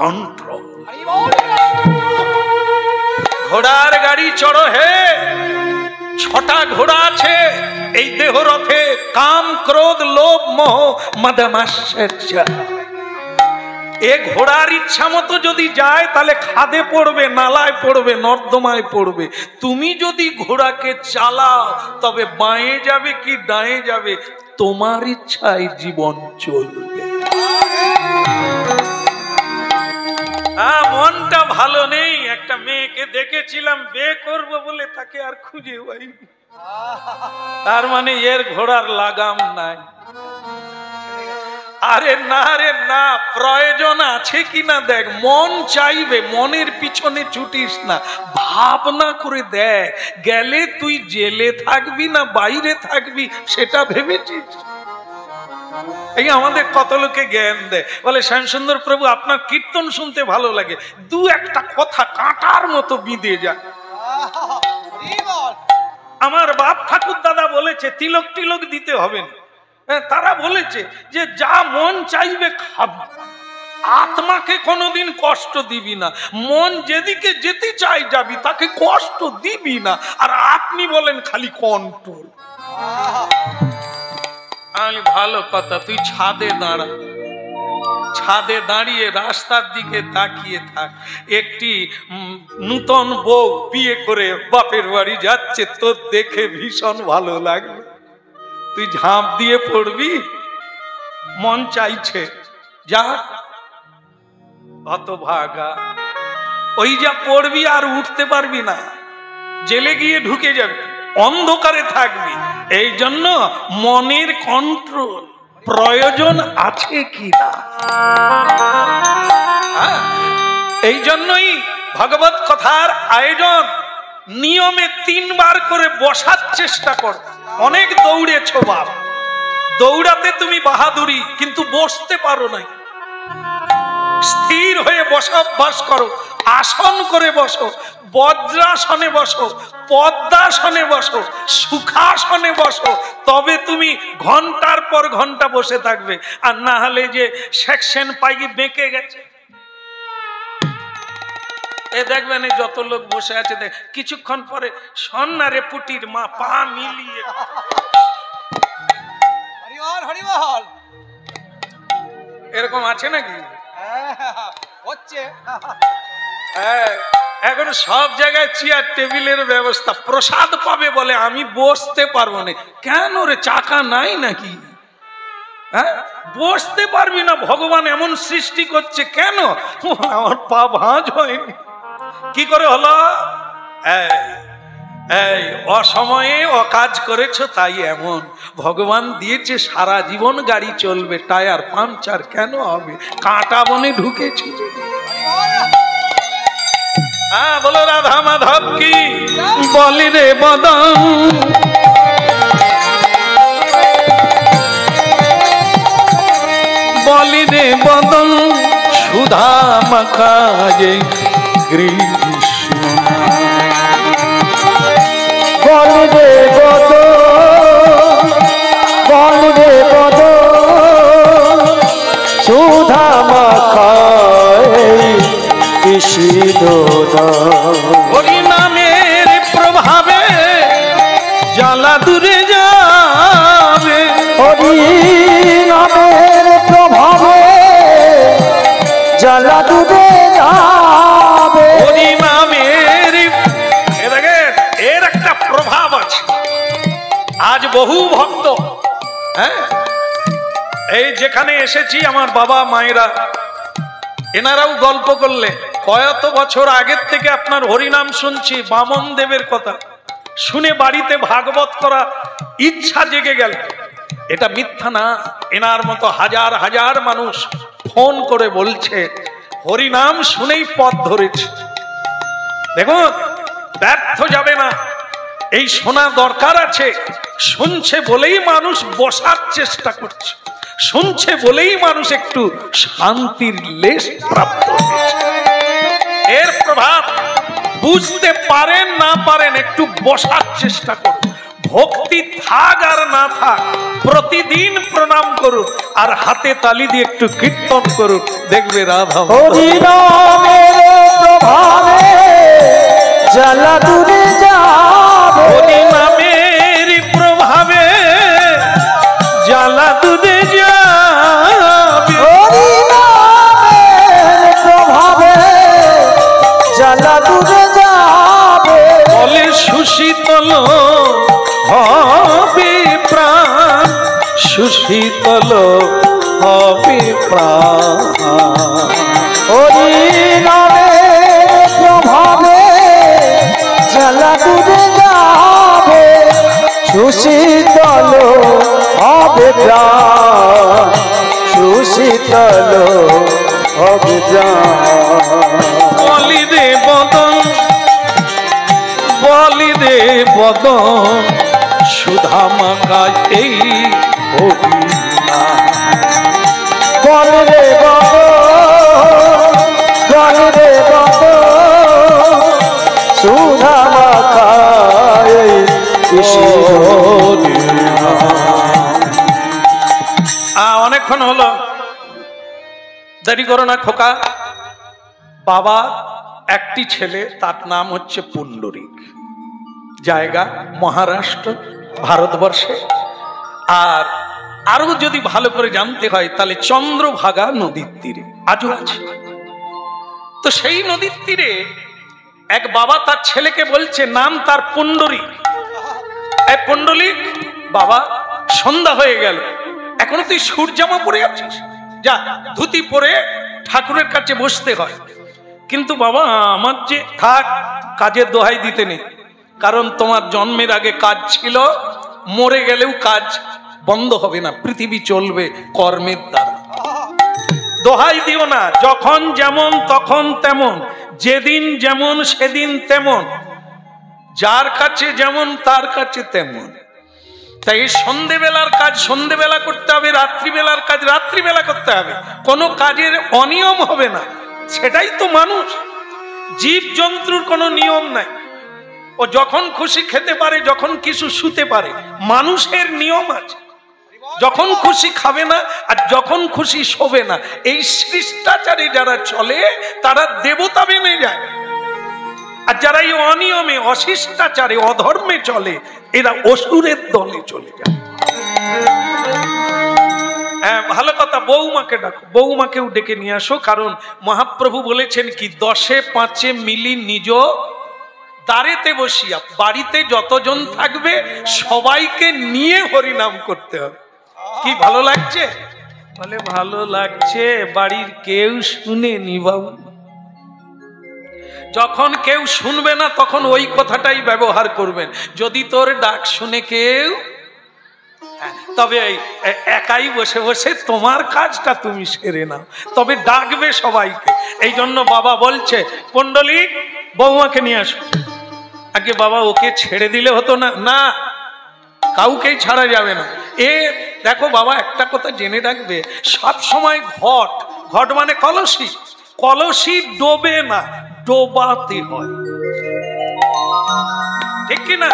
Control. ঘোড়ার গাড়ি চড়ো হে, 6টা ঘোড়া আছে এই দেহ রথে, কাম ক্রোধ লোভ মোহ মদ মাৎসর্য। এ ঘোড়ার ইচ্ছা মতো যদি যায় তাহলে খাদে পড়বে, নালায় পড়বে, নর্দমায় পড়বে। তুমি যদি ঘোড়াকে চালাও তবে বাঁয়ে যাবে কি ডাঁয়ে যাবে, তোমার ইচ্ছায় জীবন চলবে। মনটা ভালো নেই, একটা মেয়েকে দেখেছিলাম, বিয়ে করবো বলে তাকে আর খুঁজে পাইনি। তার মানে এর ঘোড়ার লাগাম নাই। আরে না রে না, প্রয়োজন আছে কিনা দেখ। মন চাইবে, মনের পিছনে ছুটিস না, ভাবনা করে দেখ গেলে তুই জেলে থাকবি না বাইরে থাকবি সেটা ভেবেছিস? এই আমাদের কত লোকে জ্ঞান দেয়, বলে শ্যামসুন্দর প্রভু আপনার কীর্তন শুনতে ভালো লাগে, দু একটা কথা কাঁটার মতো বিঁধে যায়। আমার বাপ ঠাকুর দাদা বলেছে তিলক টিলক দিতে হবে না। তারা বলেছে যে যা মন চাইবে খাবি, আত্মাকে কোনোদিন কষ্ট দিবি না, মন যেদিকে যেতে চাই যাবি, তাকে কষ্ট দিবি না। আর আপনি বলেন খালি কন্ট্রোল। আমি ভালো কথা, তুই ছাদে দাঁড়া, ছাদে দাঁড়িয়ে রাস্তার দিকে তাকিয়ে থাক। একটি নূতন বউ বিয়ে করে বাপের বাড়ি যাচ্ছে, তোর দেখে ভীষণ ভালো লাগবে। তুই ঝাঁপ দিয়ে পড়বি? মন চাইছে যা, হতভাগা। ওই যা পড়বি আর উঠতে পারবি না, জেলে গিয়ে ঢুকে যাবি, অন্ধকারে থাকবি। এই জন্য মনের কন্ট্রোল প্রয়োজন আছে কি না। এই জন্যই ভগবত কথার আয়োজন, নিয়মে 3 বার করে বসার চেষ্টা কর। অনেক দৌড়েছ বাপ, দৌড়াতে তুমি বাহাদুরি, কিন্তু বসতে পারো নাই। স্থির হয়ে বসা অভ্যাস করো, আসন করে বসো, বজ্রাসনে বসো, পদ্মাসনে বসো, সুখাসনে বসো, তবে তুমি ঘন্টার পর ঘন্টা বসে থাকবে। আর না হলে যে সেকশন পাইকি বেঁকে গেছে, এ দেখবেন যত লোক বসে আছে, দেখ কিছুক্ষণ পরে সন্নারে পুটির মা পা মিলিয়ে। এরকম আছে নাকি? হচ্ছে এখন সব জায়গায় চেয়ার টেবিলের ব্যবস্থা, প্রসাদ পাবে বলে আমি বসতে পারবো না। কেন রে, চাকা নাই নাকি? হ্যাঁ, বসতে পারবি না, ভগবান এমন সৃষ্টি করছে কেন? আমার পা ভাঁজ হয়নি, কি করে হলো? এই অসময়ে অকাজ করেছো তাই এমন। ভগবান দিয়েছে সারা জীবন গাড়ি চলবে, টায়ার পাংচার কেন হবে? কাঁটা বনে ঢুকেছি। হ্যাঁ বলো রাধা মাধব কি বলি রে বদন, বলি রে বদন সুধা মাখায়ে কৃষ্ণ, বলি রে বদন, বলি রে বদন সুধা মাখায়ে কৃষ্ণ। হরি নামের প্রভাবে জ্বালা দূরে যাবে, হরি নামের প্রভাবে জ্বালা দূরে যাবে, হরি নামের। এর একটা প্রভাব আছে। আজ বহু ভক্ত, হ্যাঁ এই যেখানে এসেছি আমার বাবা মায়েরা, এনারাও গল্প করলে কত বছর আগের থেকে আপনার হরিনাম শুনছি, বামন দেবের কথা শুনে বাড়িতে ভাগবত করা ইচ্ছা জেগে গেল। এটা মিথ্যা না, এনার মতো হাজার হাজার মানুষ ফোন করে বলছে হরিনাম শুনেই পথ ধরেছে। দেখুন ব্যর্থ যাবে না, এই শোনা দরকার আছে। শুনছে বলেই মানুষ বসার চেষ্টা করছে, শুনছে বলেই মানুষ একটু শান্তির লেশ প্রাপ্ত হয়েছে। এর প্রভাব বুঝতে পারেন না পারেন, একটু বসার চেষ্টা করুন। ভক্তি থাক আর না থাক, প্রতিদিন প্রণাম করুন আর হাতে তালি দিয়ে একটু কীর্তন করুন, দেখবে রাধা হরি নামের প্রভাবে জ্বালা দূরে যাবে, হরি নামের প্রভাবে জ্বালা দূরে যাবে, হরি নামের প্রভাবে জ্বালা দূরে যাবে, বলে সুশীতল হবে প্রাণ, সুশীতল হবে প্রাণ। হরি নামের প্রভাবে জ্বালা দূরে যাবে, সুশীতল হবে প্রাণ, সুশীতল হবে প্রাণ। বলি রে বদন, বলি রে বদন, সুধা মাখায় এই হবি না, বল রে বল, বল রে বল, সুধা মাখায় কিশোরী। অনেকক্ষণ হলো, দেরি করো না খোকা। বাবা একটি ছেলে, তার নাম হচ্ছে পুণ্ডরিক, জায়গা মহারাষ্ট্র, ভারতবর্ষে। আর আরো যদি ভালো করে জানতে হয় তাহলে চন্দ্রভাগা নদীর তীরে আজও আছে। তো সেই নদীর তীরে এক বাবা তার ছেলেকে বলছে, নাম তার পুণ্ডরিক, এই পুণ্ডরিক বাবা, সন্ধ্যা হয়ে গেল, এখনো তুই সূর্যামা পরে আছিস, যা ধুতি পরে ঠাকুরের কাছে বসতে হয়। কিন্তু বাবা আমার যে থাক, কাজের দোহাই দিতে নেই, কারণ তোমার জন্মের আগে কাজ ছিল, মরে গেলেও কাজ বন্ধ হবে না, পৃথিবী চলবে কর্মের দ্বারা। দোহাই দিও না, যখন যেমন তখন তেমন, যেদিন যেমন সেদিন তেমন, যার কাছে যেমন তার কাছে তেমন। তাই সন্ধেবেলার কাজ সন্ধেবেলা করতে হবে, রাত্রিবেলার কাজ রাত্রিবেলা করতে হবে, কোনো কাজের অনিয়ম হবে না। সেটাই তো মানুষ, জীব জন্তুর কোনো নিয়ম নাই, ও যখন খুশি খেতে পারে, যখন কিছু শুতে পারে। মানুষের নিয়ম আছে, যখন খুশি খাবে না আর যখন খুশি শোবে না। এই শিষ্টাচারে যারা চলে তারা দেবতা বেনে যায়, আর যারা এই অনিয়মে অশিষ্টাচারে অধর্মে চলে এরা অসুরের দলে চলে যায়। হ্যাঁ, ভালো কথা, বৌমাকে ডাকো, বৌমাকেও ডেকে নিয়ে আসো, কারণ মহাপ্রভু বলেছেন কি, 10-5 মিলি নিজ দ্বারেতে বসিয়া, বাড়িতে যতজন থাকবে সবাইকে নিয়ে হরিনাম করতে হবে। কি ভালো লাগছে? বলে ভালো লাগছে, বাড়ির কেউ শুনেনি বাবু। যখন কেউ শুনবে না তখন ওই কথাটাই ব্যবহার করবেন, যদি তোর ডাক শুনে কেউ, তবে একাই বসে বসে তোমার কাজটা তুমি সেরে নাও, তবে ডাকবে সবাইকে। এই জন্য বাবা বলছে, পুণ্ডলিক বৌমাকে নিয়ে আসো। আগে বাবা ওকে ছেড়ে দিলে হতো না? না, কাউকেই ছাড়া যাবে না। এ দেখো বাবা, একটা কথা জেনে রাখবে, সব সময় ঘট, ঘট মানে কলসি, কলসি ডোবে না, ডোবাতে হয়, ঠিক কিনা?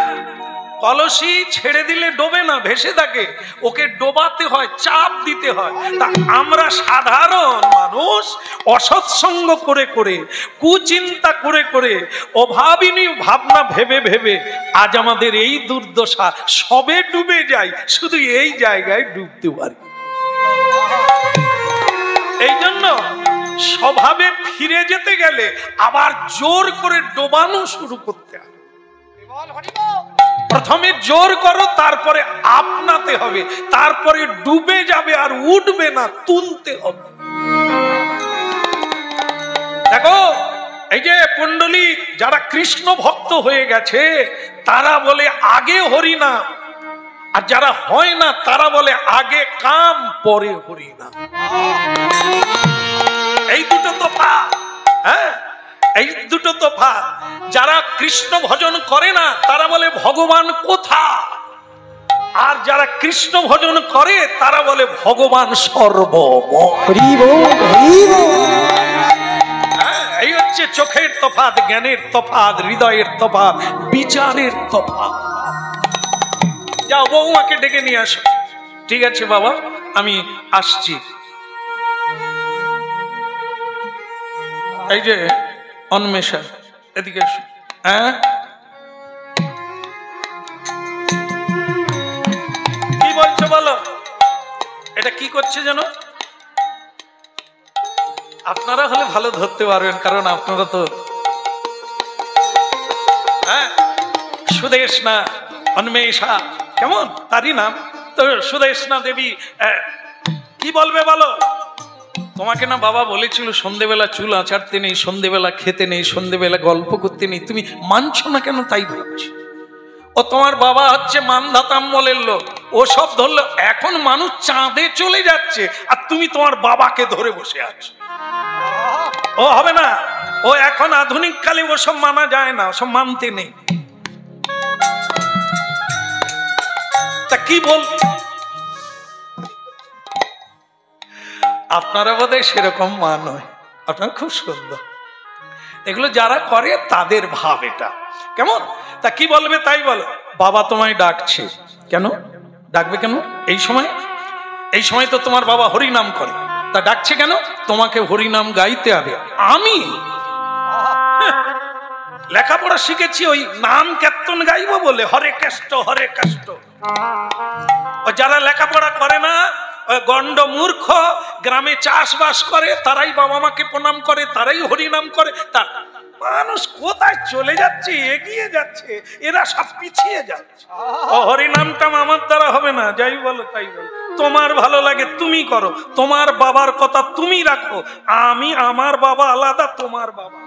কলসি ছেড়ে দিলে ডোবে না, ভেসে থাকে, ওকে ডোবাতে হয়, চাপ দিতে হয়। তা আমরা সাধারণ মানুষ অসৎসঙ্গ করে করে, কুচিন্তা করে করে, অভাবিনী ভাবনা ভেবে ভেবে আজ আমাদের এই দুর্দশা, সবে ডুবে যাই, শুধু এই জায়গায় ডুবতে পারি। এই জন্য স্বভাবে ফিরে যেতে গেলে আবার জোর করে ডোবানো শুরু করতে হবে। প্রথমে জোর করো, তারপরে আপনাতে হবে, তারপরে ডুবে যাবে আর উঠবে না, তুলতে হবে। দেখো, এই যে পুণ্ডলিক, যারা কৃষ্ণ ভক্ত হয়ে গেছে তারা বলে আগে হরিনাম, আর যারা হয় না তারা বলে আগে কাম পরে হরিনাম। এই দুটো তফাৎ, হ্যাঁ, এই দুটো তফাৎ। যারা কৃষ্ণ ভজন করে না তারা বলে ভগবান কোথা, আর যারা কৃষ্ণ ভজন করে তারা বলে ভগবান সর্বময়। এই হচ্ছে চোখের তফাৎ, জ্ঞানের তফাৎ, হৃদয়ের তফাৎ, বিচারের তফাৎ। যাও বৌমাকে ডেকে নিয়ে আসো। ঠিক আছে বাবা, আমি আসছি। এই যে অন্মেষা, এদিকে এসো। হ্যাঁ, কি বলছো বলো? এটা কি করছে যেন? আপনারা হলে ভালো ধরতে পারবেন, কারণ আপনারা তো হ্যাঁ সুদেশনা অন্মেষা, কেমন তারই নাম তো সুদেশনা দেবী। কি বলবে বলো? তোমাকে না বাবা বলেছিল সন্ধেবেলা চুল আঁচাড়তে নেই, সন্ধেবেলা খেতে নেই, সন্ধেবেলা গল্প করতে নেই, তুমি মানছো না কেন তাই ভাবছি। ও তোমার বাবা হচ্ছে মানধাতাম্মলের লোক, ও সব ধরলো। এখন মানুষ চাঁদে চলে যাচ্ছে আর তুমি তোমার বাবাকে ধরে বসে আছো। ও হবে না, ও এখন আধুনিক কালে ওসব মানা যায় না, ওসব মানতে নেই। তা কি বল, আপনারা বোধহয় সেরকম মান হয়, আপনারা খুব সুন্দর। এগুলো যারা করে তাদের ভাব এটা, কেমন? তা কি বলবে তাই বলো। বাবা তোমায় ডাকছে। কেন ডাকবে? কেন এই সময়? এই সময় তো তোমার বাবা হরিনাম করে, তা ডাকছে কেন? তোমাকে হরিনাম গাইতে হবে। আমি লেখাপড়া শিখেছি ওই নাম কীর্তন গাইবো বলে, হরে কৃষ্ণ হরে কৃষ্ণ। ও যারা লেখাপড়া করে না, গন্ড মূর্খ, গ্রামে চাষবাস করে, তারাই বাবা মাকে প্রণাম করে, তারাই হরিনাম করে। তার মানুষ কোথায় চলে যাচ্ছে, এগিয়ে যাচ্ছে, এরা সব পিছিয়ে যাচ্ছে। হরিনামটা আমার দ্বারা হবে না, যাই বলো তাই বলো। তোমার ভালো লাগে তুমি করো, তোমার বাবার কথা তুমি রাখো, আমি আমার বাবা আলাদা, তোমার বাবা।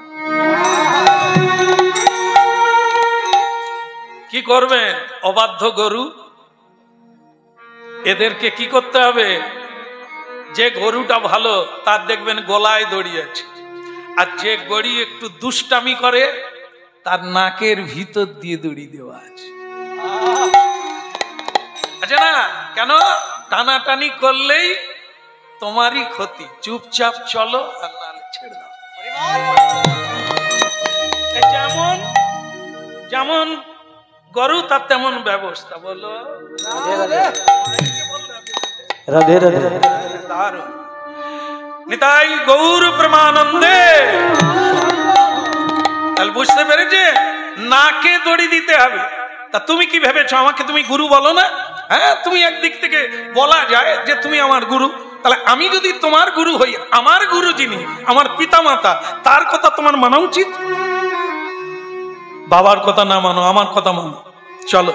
কি করবেন? অবাধ্য গরু, এদেরকে কি করতে হবে? যে গরুটা ভালো তার দেখবেন গলায় দড়ি আছে, আর যে গড়ি একটু দুষ্টামি করে তার নাকের ভিতর দিয়ে দড়ি দেওয়া আছে। আচ্ছা না, কেন? টানাটানি করলেই তোমারই ক্ষতি। চুপচাপ চলো আর নালে ছেড়ে দাও। যেমন যেমন গরু তার তেমন ব্যবস্থা। বলো রাধে রাধে। দারুণ। নিতাই গৌর প্রেমানন্দে। তাহলে বুঝতে পেরেছে, নাকে দড়ি দিতে হবে। তা তুমি কি ভেবেছো আমাকে তুমি গুরু বলো না? হ্যাঁ, তুমি একদিক থেকে বলা যায় যে তুমি আমার গুরু। তাহলে আমি যদি তোমার গুরু হই, আমার গুরু যিনি আমার পিতা মাতা, তার কথা তোমার মানা উচিত। বাবার কথা না মানো, আমার কথা মানো। চলো,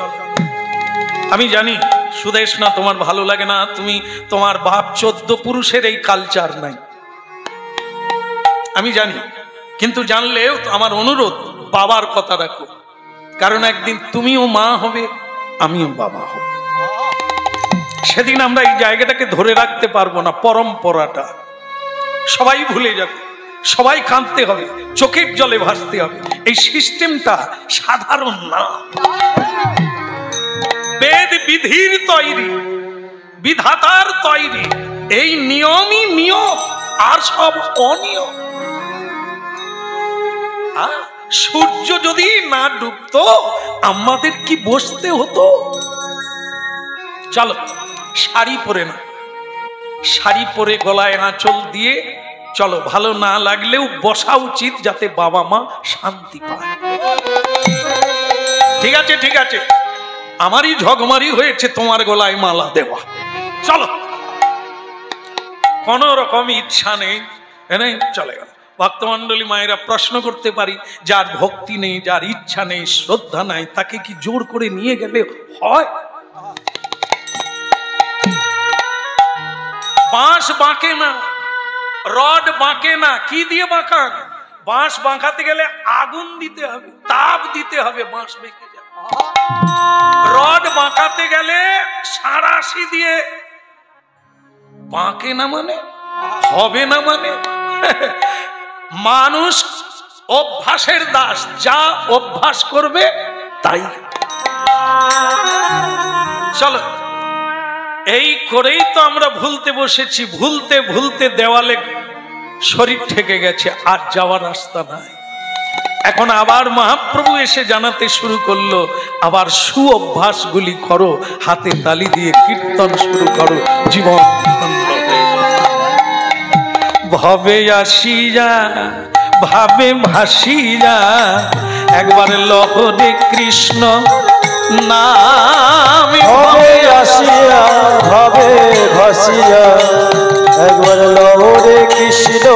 আমি জানি সুদেশ না তোমার ভালো লাগে না, তুমি তোমার বাপ 14 পুরুষের এই কালচার নাই, আমি জানি। কিন্তু জানলেও আমার অনুরোধ, বাবার কথা রাখো, কারণ একদিন তুমিও মা হবে, আমিও বাবা হব। সেদিন আমরা এই জায়গাটাকে ধরে রাখতে পারবো না। পরম্পরাটা সবাই ভুলে যাবে, সবাই কাঁদতে হবে, চোখের জলে ভাসতে হবে। এই সিস্টেমটা সাধারণ না। বেদ বিধির তৈরি, বিধাতার তৈরি, এই নিয়মই নিয়ম, আর সব অনিয়ম। সূর্য যদি না ডুবতো আমাদের কি বসতে হতো? চলো, শাড়ি পরে না, শাড়ি পরে গলায় আঁচল দিয়ে চলো। ভালো না লাগলেও বসা উচিত, যাতে বাবা মা শান্তি পায়। ঠিক আছে, ঠিক আছে, আমারই ঝগমারি হয়েছে তোমার গলায় মালা দেওয়া। চলো, কোন রকম ইচ্ছা নেই, চলে গেল। ভক্তমন্ডলী মায়েরা প্রশ্ন করতে পারি, যার ভক্তি নেই, যার ইচ্ছা নেই, শ্রদ্ধা নাই, তাকে কি জোর করে নিয়ে গেলে হয়? বাঁশ বাঁকে না, রড বাঁকে না। কি দিয়ে বাঁকান? বাঁশ বাঁকাতে গেলে আগুন দিতে হবে, তাপ দিতে হবে, বাঁশ বেঁকে যাবে। রড বাঁকাতে গেলে সাঁড়াশি দিয়ে বাঁকে না মানে হবে না মানে। মানুষ অভ্যাসের দাস, যা অভ্যাস করবে তাই। চলো, এই করেই তো আমরা ভুলতে বসেছি। ভুলতে ভুলতে দেওয়ালে শরীর ঠেকে গেছে, আর যাওয়ার রাস্তা নাই। এখন আবার মহাপ্রভু এসে জানাতে শুরু করলো, আবার সু অভ্যাসগুলি করো, হাতে তালি দিয়ে কীর্তন শুরু করো, জীবন ভবে আসিয়া ভাবে ভাসিয়া একবার লহরে কৃষ্ণ নাম। ভবে আসিয়া ভাবে ভাসিয়া একবার লহরে কৃষ্ণ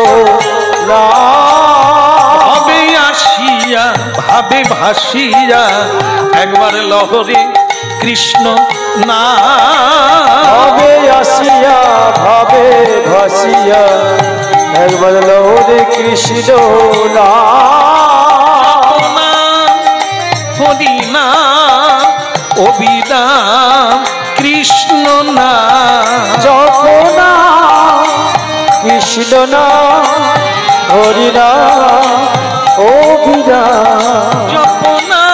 নাম। ভবে আসিয়া ভাবে ভাসিয়া একবার লহরে কৃষ্ণ নাম। ভবে আসিয়া ভাবে ভাসিয়া একবার লহরে কৃষ্ণ নাম। হরি নাম অবিরাম কৃষ্ণ নাম। জপনা কৃষ্ণ নাম হরি নাম অবিরাম। জপনা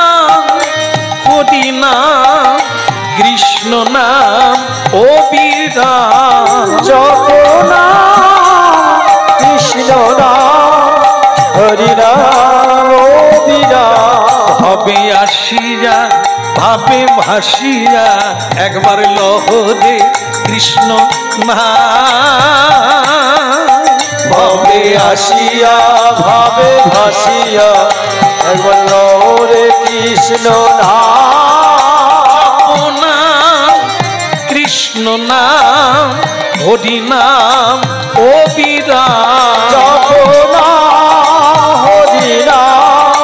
হরি নাম কৃষ্ণ নাম অবিরাম। জপনা কৃষ্ণ নাম হরি নাম অবিরাম। ভবে আসিয়া ভাবে ভাসিয়া একবার লহরে কৃষ্ণ নাম। ভবে আসিয়া ভাবে ভাসিয়া একবার লহরে কৃষ্ণ নাম। নাম কৃষ্ণ নাম হরি নাম অবিরাম। জপনা হরি নাম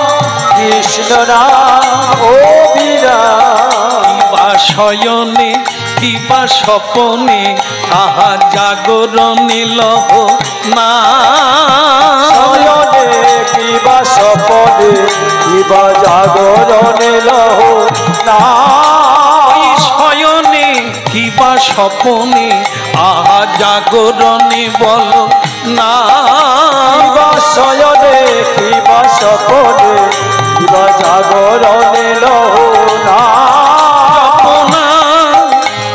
কৃষ্ণ নাম অবিরাম। কিবা শয়নে কিবা স্বপনে আহা জাগরণে লহ নাম। শয়নে কিবা স্বপনে কিবা জাগরণে লহ নাম। শয়নে কিবা স্বপনে আহা জাগরণে বল না। কিবা শয়নে কিবা স্বপনে কিবা জাগরণে লহ নাম।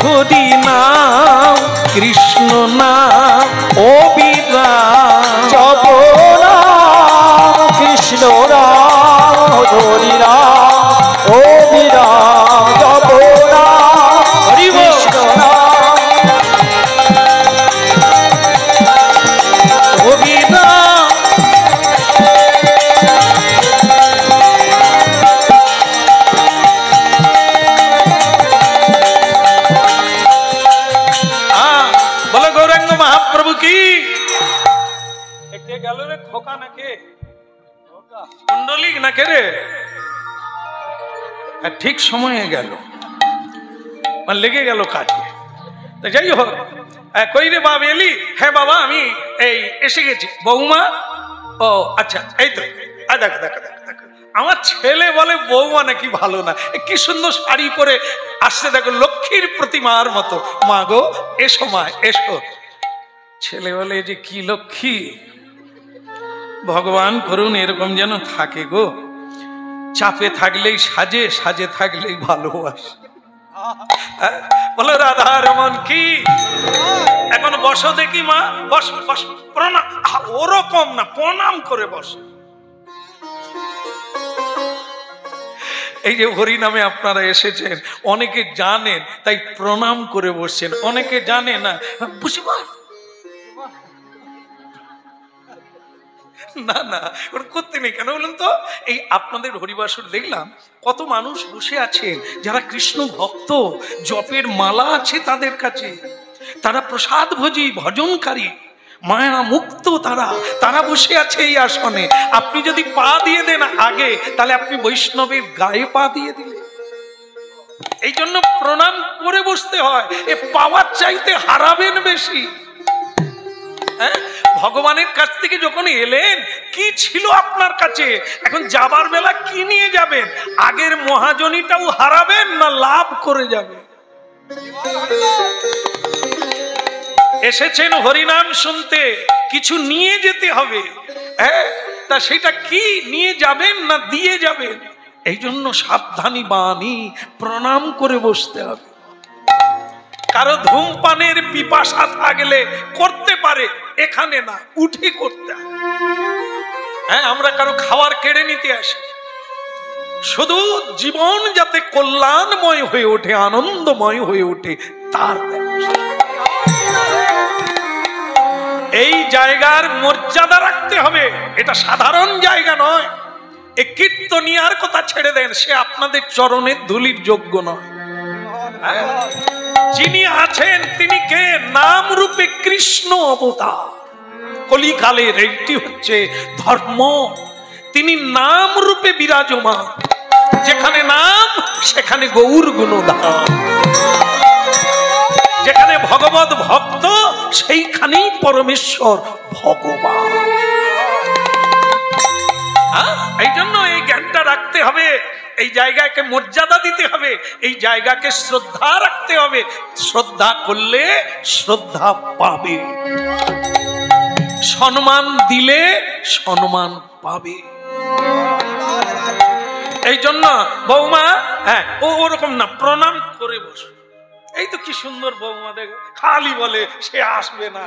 হরি নাম কৃষ্ণ নাম অবিরাম। জপনা কৃষ্ণ নাম হরি নাম অবিরাম। জপনা কৃষ্ণ নাম অবিরাম। বলো গৌরাঙ্গ মহাপ্রভু কি। কে গেল রে? খোকা না কে? কুণ্ডলিক না কে রে? ঠিক সময়ে গেল, মানে লেগে গেল কাজে। তো যাই হোক, কই রে বাবা এলি? হ্যাঁ বাবা আমি এই এসে গেছি। বৌমা? ও আচ্ছা, এই তো দেখো দেখো দেখো দেখো, আমার ছেলে বলে বৌমা নাকি ভালো না, কি সুন্দর শাড়ি পরে আসছে দেখো, লক্ষ্মীর প্রতিমার মতো। মা গো এসো মা এসো। ছেলে বলে যে কি লক্ষ্মী, ভগবান করুন এরকম যেন থাকে গো, চাপে থাকলেই সাজে, সাজে থাকলেই ভালোবাসে। বলো রাধা রমন কি। এখন বসো দেখি মা, বস বস, প্রণাম। ওরকম না, প্রণাম করে বসো। এই যে হরি নামে আপনারা এসেছেন, অনেকে জানেন তাই প্রণাম করে বসছেন, অনেকে জানে না। বুঝিবা না না, ওটা করতে নেই। কেন বলুন তো, এই আপনাদের হরিবাসর দেখলাম কত মানুষ বসে আছেন যারা কৃষ্ণ ভক্ত, জপের মালা আছে তাদের কাছে, তারা প্রসাদ ভোজী ভজনকারী, মায়া মুক্ত, তারা বসে আছে এই আসনে। আপনি যদি পা দিয়ে দেন আগে, তাহলে আপনি বৈষ্ণবের গায়ে পা দিয়ে দিলেন। এই জন্য প্রণাম করে বসতে হয়, এ পাওয়ার চাইতে হারাবেন বেশি। ভগবানের কাছ থেকে যখন এলেন কি ছিল আপনার কাছে, এখন যাবার বেলা কি নিয়ে যাবেন? আগের মহাজনীটাও হারাবেন না লাভ করে যাবেন? এসেছেন হরিনাম শুনতে, কিছু নিয়ে যেতে হবে। তা সেটা কি নিয়ে যাবেন না দিয়ে যাবেন? এই জন্য সাবধানী বাণী, প্রণাম করে বসতে হবে। কারো ধূমপানের পিপাসা থাকলে করতে পারে, এখানে না, উঠে করতে হবে। হ্যাঁ, আমরা কারো খাবার কেড়ে নিতে আসি, শুধু জীবন যাতে কল্যাণময় হয়ে ওঠে, আনন্দময় হয়ে ওঠে তার ব্যবস্থা। এই জায়গার মর্যাদা রাখতে হবে, এটা সাধারণ জায়গা নয়। এই কীর্তনিয়ার কথা ছেড়ে দেন, সে আপনাদের চরণের ধুলির যোগ্য নয়। যিনি আছেন তিনি কে? নাম রূপে কৃষ্ণ অবতার। কলিকালের এইটি হচ্ছে ধর্ম। তিনি নাম রূপে বিরাজমান, যেখানে নাম সেখানে গৌর গুণধাম, যেখানে ভগবত ভক্ত সেইখানেই পরমেশ্বর ভগবান। এই জন্য এই জ্ঞানটা রাখতে হবে, এই জায়গাকে মর্যাদা দিতে হবে, এই জায়গাকে শ্রদ্ধা রাখতে হবে। শ্রদ্ধা করলে শ্রদ্ধা পাবে, সম্মান দিলে সম্মান পাবে। এই জন্য বৌমা, হ্যাঁ, ওরকম না, প্রণাম করে বসো। এই তো কি সুন্দর বৌমা, দেখো খালি বলে সে আসবে না,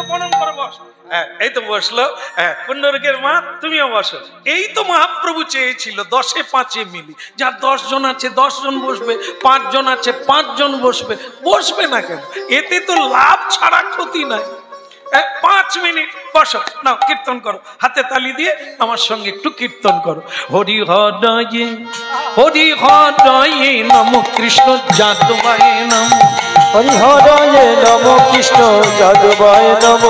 প্রণাম করে বস। হ্যাঁ, এই তো বসলো। হ্যাঁ, পুণ্যরের মা তুমিও বসো। এই তো মহাপ্রভু চেয়েছিল 10-এ 5-এ মিলি, যার 10 জন আছে 10 জন বসবে, 5 জন আছে 5 জন বসবে। বসবে না কেন? এতে তো লাভ ছাড়া ক্ষতি নাই। 5 মিনিট বসো, নাও কীর্তন করো, হাতে তালি দিয়ে আমার সঙ্গে একটু কীর্তন করো। হরি হৃদয়ে হরি হৃদয়ে নম কৃষ্ণ যাদবায় নম, হরি হৃদয়ে নম কৃষ্ণ যাদবায় নম,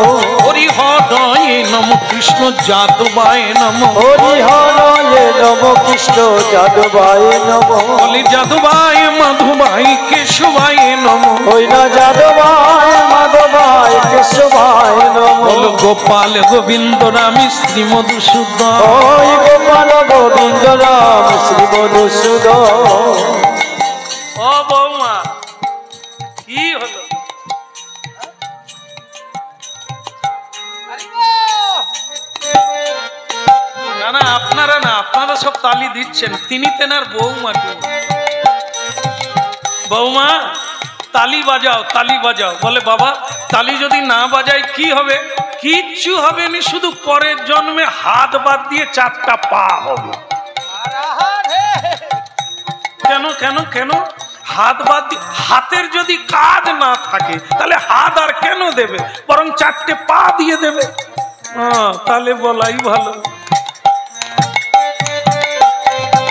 হরি হৃদয়ে নম কৃষ্ণ যাদবায় নম, হরি হৃদয়ে নম কৃষ্ণ যাদবায় নম, বলি যাদবায় মাধবায় কেশবায় নম, ওই না যাদবায় মাধবায় কেশবায় নম, বল গোপাল গোবিন্দ রাম শ্রী মধুসূদন, ওই গোপাল গোবিন্দ রাম শ্রী মধুসূদন। ও বৌমা, কি হলো? না না, আপনারা না, আপনারা সব তালি দিচ্ছেন, তিনি তেনার বৌমা। বৌমা তালি বাজাও, তালি বাজাও। বলে বাবা তালি যদি না বাজাই কি হবে? কিচ্ছু হবে না, শুধু পরের জন্মে হাত বাদ দিয়ে 4টা পা হবে। কেন কেন কেন? হাত বাদ, হাতের যদি কাজ না থাকে তাহলে হাত আর কেন দেবে, বরং 4টে পা দিয়ে দেবে। তাহলে বলাই ভালো।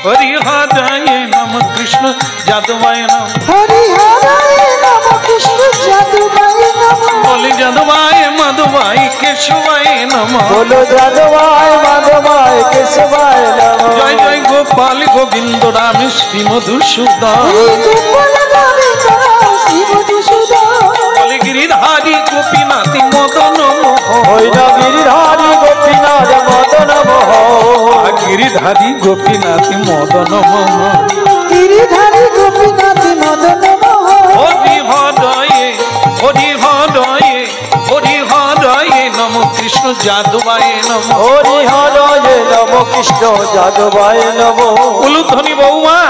হরি হৃদয়ে নম কৃষ্ণ যাদবায় নম, হরি হৃদয়ে নম কৃষ্ণ যাদবায় নম, বলি যাদবায় মাধবায় কেশবায় নম, বলো যাদবায় মাধবায় কেশবায় নম, জয় জয় গোপাল গোবিন্দ রাম শ্রী মধুসূদন, বলি গিরিধারী গোপীনাথ মদন মোহন, ওই না গিরিধারী গোপীনাথ মদন মোহন, গিরিধারী গোপীনাথ মদন মোহন, গিরিধারী গোপীনাথ মদন মোহন, হরি হৃদয়ে হরি হৃদয়ে হরি হৃদয়ে নম কৃষ্ণ যাদবায় নম, হরি হৃদয়ে নম কৃষ্ণ যাদবায় নম। উলুধ্বনি বৌমা,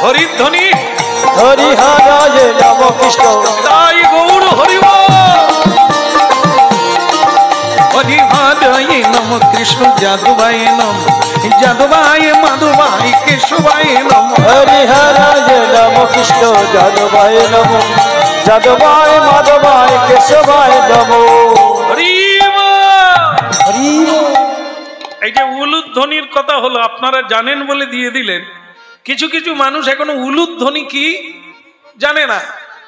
হরিধ্বনি, হরি হৃদয়ে নম কৃষ্ণ, তাই গৌর হরিব, হরি হৃদয়ে নম কৃষ্ণ যাদবায় নম, যাদবায় মাধবায় কেশবায় নম, হরি হৃদয়ে নম কৃষ্ণ যাদবায় নম, যাদবায় মাধবায় কেশবায় নম। হরিব। হরি এই যে উলুধ্বনির কথা হলো, আপনারা জানেন বলে দিয়ে দিলেন। কিছু কিছু মানুষ এখনো উলুধ্বনি কি জানে না।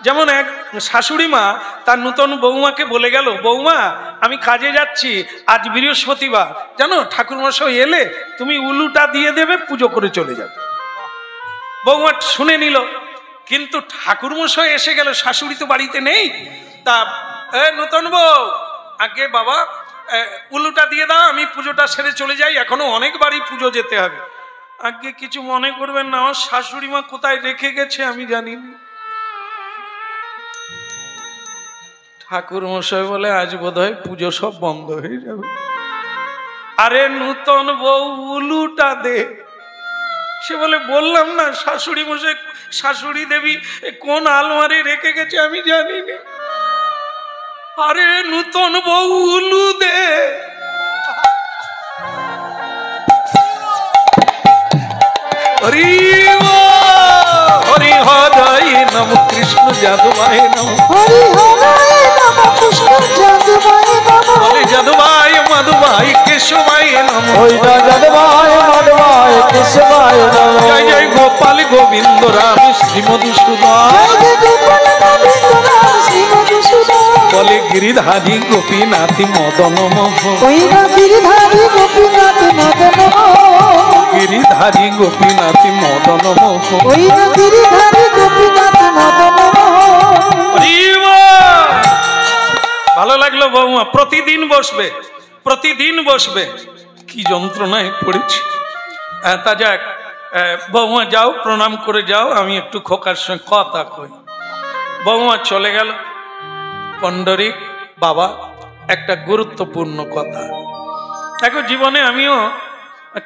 যেমন এক শাশুড়ি মা তার নূতন বৌমাকে বলে গেল, বৌমা আমি কাজে যাচ্ছি, আজ বৃহস্পতিবার, জানো ঠাকুরমশাই এলে তুমি উলুটা দিয়ে দেবে, পুজো করে চলে যাবে। বৌমা শুনে নিল, কিন্তু ঠাকুরমশাই এসে গেল, শাশুড়ি তো বাড়িতে নেই। তা নূতন বউ, আগে বাবা উলুটা দিয়ে দাও, আমি পুজোটা সেরে চলে যাই, এখনো অনেক বাড়ি পুজো যেতে হবে। আগে কিছু মনে করবেন না, আমার শাশুড়ি মা কোথায় রেখে গেছে আমি জানি না। ঠাকুর মশাই বলে আজ বোধহয় পুজো সব বন্ধ হয়ে যাবে। আরে নূতন বউ উলুটা দে। সে বলে বললাম না শাশুড়ি মশাই শাশুড়ি দেবী কোন আলমারি রেখে গেছে আমি জানি না। আরে নূতন বউ উলু দে। হরি হরি হরাই নম কৃষ্ণ যাদবায় নম। হরি হরায় নম কৃষ্ণ যাদবায় নম। বলে যাদবায় মাধবায় কেশবায় নম। ওই যাদবায় মাধবায় কেশবায় নম। জয় জয় গোপাল গোবিন্দ রাম শ্রী মধুসূদন। জয় গোপাল গোবিন্দ রাম শ্রী মধুসূদন। বলে গিরিধারী গোপীনাথী মদন মোহন। ওই না গিরিধারী গোপীনাথ মদন মোহন। গিরিধারী গোপীনাথী মদন মোহন। ওই না গিরিধারী গোপীনাথ মদন মোহন। ভালো লাগলো বৌমা, প্রতিদিন বসবে, প্রতিদিন বসবে। কি যন্ত্রণায় পড়েছি। তা যাক বৌমা যাও, প্রণাম করে যাও, আমি একটু খোকার সঙ্গে কথা কই। বৌমা চলে গেল। পণ্ডরিক বাবা একটা গুরুত্বপূর্ণ কথা। দেখো জীবনে আমিও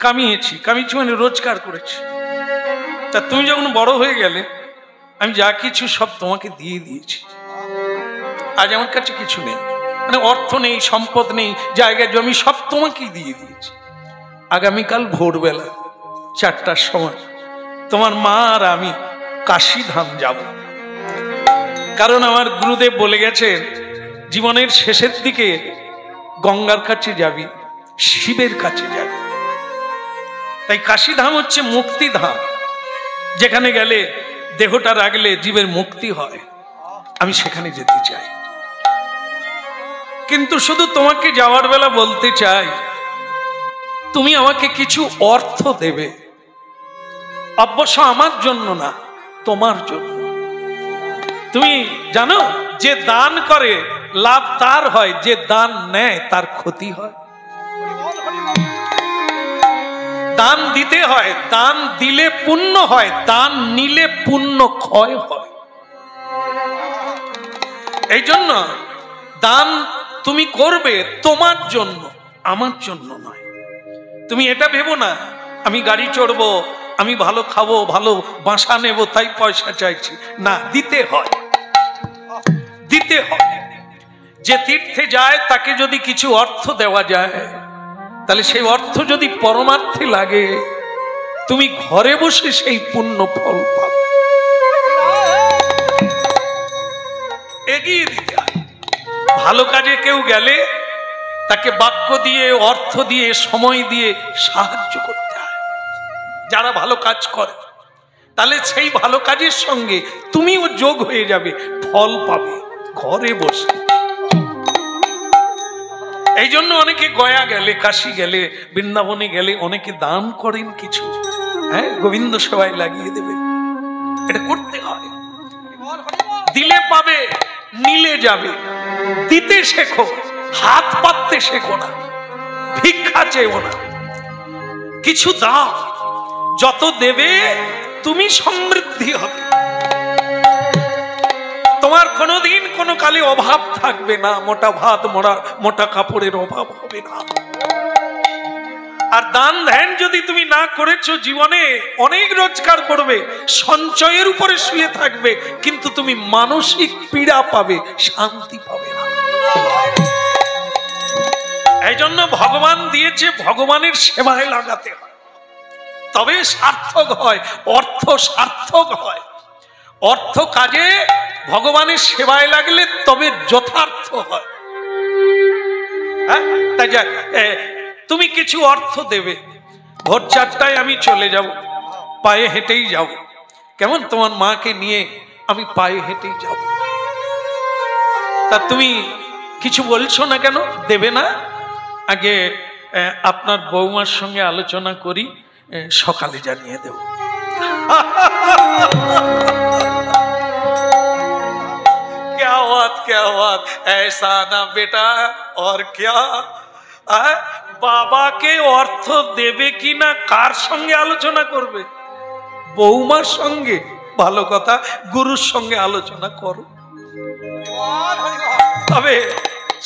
কামিয়েছি মানে রোজগার করেছি। তা তুমি যখন বড় হয়ে গেলে আমি যা কিছু সব তোমাকে দিয়ে দিয়েছি। আজ আমার কাছে কিছু নেই, মানে অর্থ নেই, সম্পদ নেই, জায়গা জমি সব তোমাকেই দিয়ে দিয়েছি। আগামীকাল ভোরবেলা 4টার সময় তোমার মা আর আমি কাশীধাম যাব। কারণ আমার গুরুদেব বলে গেছেন জীবনের শেষের দিকে গঙ্গার কাছে যাবি, শিবের কাছে যাবি। তাই কাশীধাম হচ্ছে মুক্তিধাম, যেখানে গেলে দেহটা রাখলে জীবের মুক্তি হয়। আমি সেখানে যেতে চাই। কিন্তু শুধু তোমাকে যাওয়ার বেলা বলতে চাই, তুমি আমাকে কিছু অর্থ দেবে। অবশ্য আমার জন্য না, তোমার জন্য। তুমি জানো যে দান করে লাভ তার হয়, যে দান নেয় তার ক্ষতি হয়। দান দিতে হয়, দান দিলে পুণ্য হয়, দান নিলে পুণ্য ক্ষয় হয়। এই জন্য দান তুমি করবে তোমার জন্য, আমার জন্য নয়। তুমি এটা ভেবো না আমি গাড়ি চড়বো, আমি ভালো খাবো, ভালো বাসা নেব, তাই পয়সা চাইছি না। দিতে হয়, দিতে হয়। যে তীর্থে যায় তাকে যদি কিছু অর্থ দেওয়া যায়, তাহলে সেই অর্থ যদি পরমার্থে লাগে, তুমি ঘরে বসে সেই পুণ্য ফল পাবে। এগিয়ে দিতে হয়। ভালো কাজে কেউ গেলে তাকে বাক্য দিয়ে, অর্থ দিয়ে, সময় দিয়ে সাহায্য করতে হয়। যারা ভালো কাজ করে তাহলে সেই ভালো কাজের সঙ্গে তুমিও যোগ হয়ে যাবে, ফল পাবে ঘরে বসে। এই জন্য অনেকে গয়া গেলে, কাশী গেলে, বৃন্দাবনে গেলে অনেকে দান করেন কিছু, হ্যাঁ, গোবিন্দ সেবায় লাগিয়ে দেবে। এটা করতে হয়। দিলে পাবে, নিলে যাবে। দিতে শেখো, হাত পাততে শেখো না, ভিক্ষা চেও না। কিছু দাও, যত দেবে তুমি সমৃদ্ধি হবে। তোমার কোনোদিন কোনো কালে অভাব থাকবে না, মোটা ভাত মোটা কাপড়ের অভাব হবে না। আর দান ধ্যান যদি তুমি না করেছো, জীবনে অনেক রোজগার করবে, সঞ্চয়ের উপরে শুয়ে থাকবে, কিন্তু তুমি মানসিক পীড়া পাবে, শান্তি পাবে না। এই জন্য ভগবান দিয়েছে, ভগবানের সেবায় লাগাতে হয়, তবে সার্থক হয়। অর্থ সার্থক হয়। অর্থ কাজে ভগবানের সেবায় লাগলে তবে যথার্থ হয়। হ্যাঁ, তাই যাক, তুমি কিছু অর্থ দেবে। ভোর 4টায় আমি চলে যাব, পায়ে হেঁটেই যাব। কেমন? তোমার মাকে নিয়ে আমি পায়ে হেঁটেই যাব। তা তুমি কিছু বলছো না কেন? দেবে না? আগে আপনার বৌমার সঙ্গে আলোচনা করি, সকালে জানিয়ে দেব। क्या बात, ऐसा ना बेटा और क्या। বাবাকে অর্থ দেবে কিনা কার সঙ্গে আলোচনা করবে? বৌমার সঙ্গে। ভালো কথা, গুরুর সঙ্গে আলোচনা করো। তবে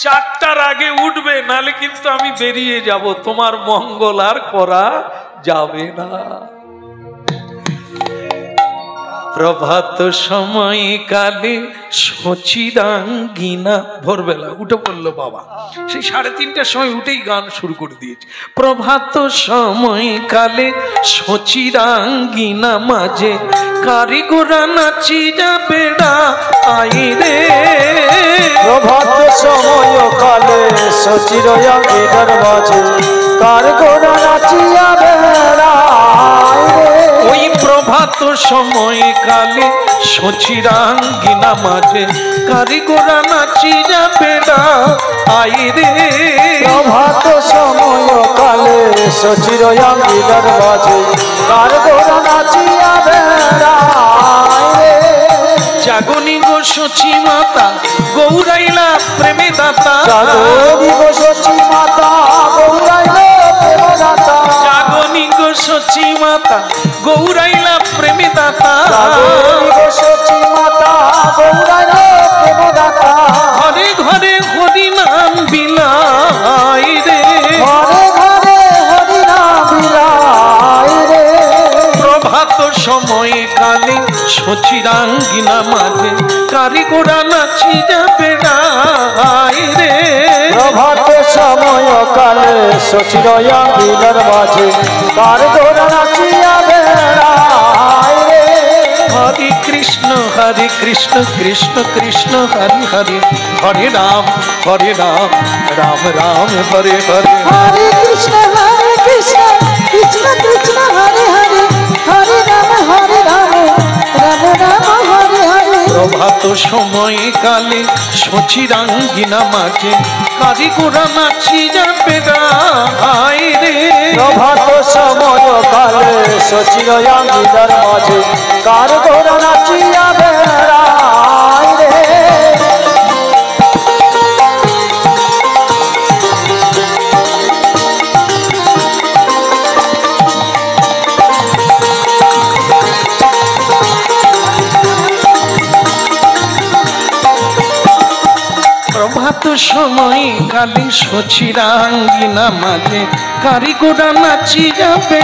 4টার আগে উঠবে, নালে কিন্তু আমি বেরিয়ে যাব, তোমার মঙ্গল আর করা যাবে না। প্রভাত সময় কালে সচিরাঙ্গিনা, ভোরবেলা উঠে পড়লো বাবা, সেই 3:30টার সময় উঠেই গান শুরু করে দিয়েছে। প্রভাত সময় কালে সচিরাঙ্গিনা মাঝে কারিগরা নাচি যাবে আইরে। প্রভাত সময় কালে সচিরাঙ্গিনার মাঝে কারিগরা নাচিয়া বেড়ায় রে। ওই প্রভাত সময় কালে সচিরাঙ্গিনা মাঝে কারিগরা নাচি যাবে আইরে। প্রভাত সময় কালে সচিরাঙ্গিনার মাঝে কারিগরা নাচিয়া বেড়ায় রে। জাগনি গো সচি মাতা গৌরাইলা প্রেমে দাতা, জাগনি গো সচি মাতা গৌরাইলা প্রেমে দাতা, জাগনি গো সচি মাতা গৌরাইলা প্রেমে দাতা, জাগনি গো সচি মাতা গৌরাইলা প্রেমে দাতা। ঘরে ঘরে হরি নাম বিলাই রে, ঘরে ঘরে হরি নাম বিলাই রে। প্রভাত সময় কালে সচিরাঙ্গিনা মাঝে কারিগরা নাচি যাবে রে। প্রভাত সময় কালে সচিরাঙ্গিনার মাঝে কারিগরা নাচিয়া বেড়ায় রে। হরে কৃষ্ণ কৃষ্ণ কৃষ্ণ হরে হরে, হরে রাম রাম রাম হরে হরে। हरे कृष्ण कृष्ण कृष्ण हरे हरे, हरे राम राम राम हरे हरे। প্রভাত সময় কালে সচিরাঙ্গিনা মাঝে কারিগরা নাচি যাবে রে। প্রভাত সময় কালে সচিরাঙ্গিনার মাঝে কারিগরা নাচিয়া বেড়ায় রে। প্রভাত সময় কালে সচিরাঙ্গিনা মাঝে কারিগরা নাচি যাবে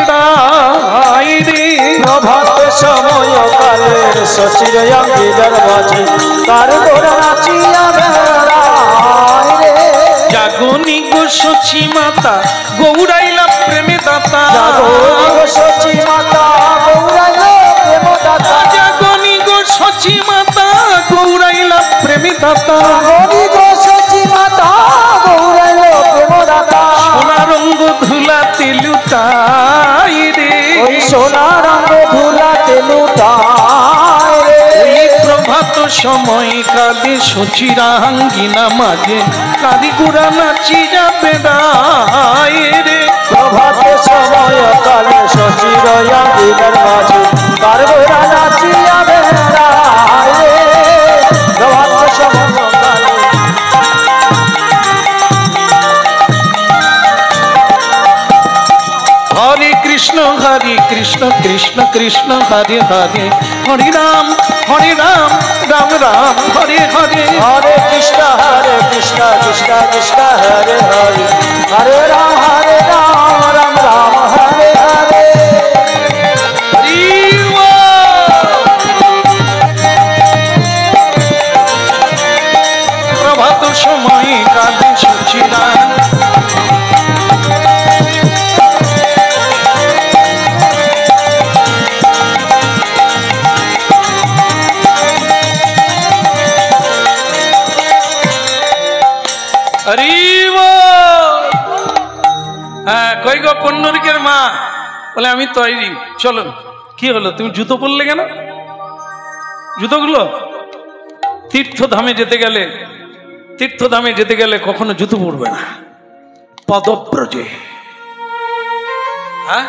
রে। প্রভাত সময় কালে সচিরাঙ্গিনার মাঝে কারিগরা নাচিয়া বেড়ায় রে। জাগনি গো সচি মাতা গৌরাইলা প্রেমে দাতা, জাগনি গো সচি মাতা গৌরাইলা প্রেমে দাতা, জাগনি গো সচি মাতা গৌরাইলা প্রেমে দাতা, জাগনি গো সচি মাতা গৌরাইলা প্রেমে দাতা। সোনা রঙ্গ ধুলাতে লুটাই রে, ওই সোনা রঙ ধুলাতে লুটায় রে। এই প্রভাত সময় কালে সচিরাঙ্গিনা মাঝে কারিগরা নাচি যাবে রে। প্রভাত সময় কালে সচিরাঙ্গিনার মাঝে কারিগরা নাচিয়া বেড়ায় রে। প্রভাত সময় কালে হরে কৃষ্ণ কৃষ্ণ কৃষ্ণ হরে হরে, হরে রাম রাম রাম হরে হরে। হরে কৃষ্ণ কৃষ্ণ কৃষ্ণ হরে হরে, হরে রাম রাম রাম হরে হরে। প্রভাত সময় কালে সচিরাঙ্গ হ্যাঁ, কই গো পন্নরিকের মা? বলে আমি তৈরি, চলো। কি হলো, তুমি জুতো পরলে কেন? জুতোগুলো তীর্থধামে যেতে গেলে কখনো জুতো পরবে না, পদব্রজে। হ্যাঁ,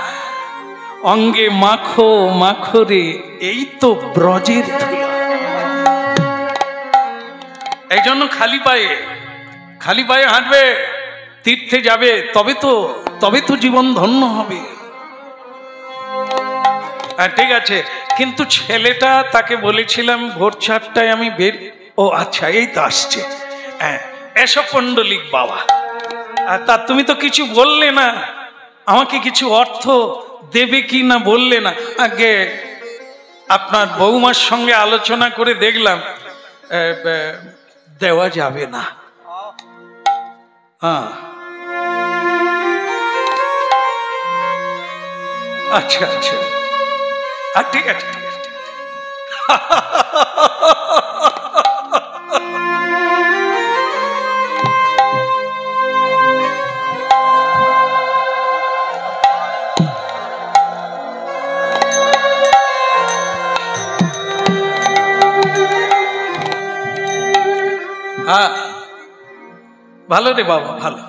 অঙ্গে মাখো রে, এই তো ব্রজের ধুলা। এই জন্য খালি পায়ে হাঁটবে, তীর্থে যাবে, তবে তো জীবন ধন্য হবে। হ্যাঁ, ঠিক আছে। কিন্তু ছেলেটা, তাকে বলেছিলাম ভোর 4টায় আমি বের। ও আচ্ছা, এই তো আসছে। হ্যাঁ, এসব পণ্ডলিক বাবা, তা তুমি তো কিছু বললে না, আমাকে কিছু অর্থ দেবে কি না বললে না। আগে আপনার বৌমার সঙ্গে আলোচনা করে দেখলাম দেওয়া যাবে না। হ্যাঁ, আচ্ছা আচ্ছা, ঠিক আছে ঠিক আছে। হ্যাঁ, ভালো রে বাবা, ভালো,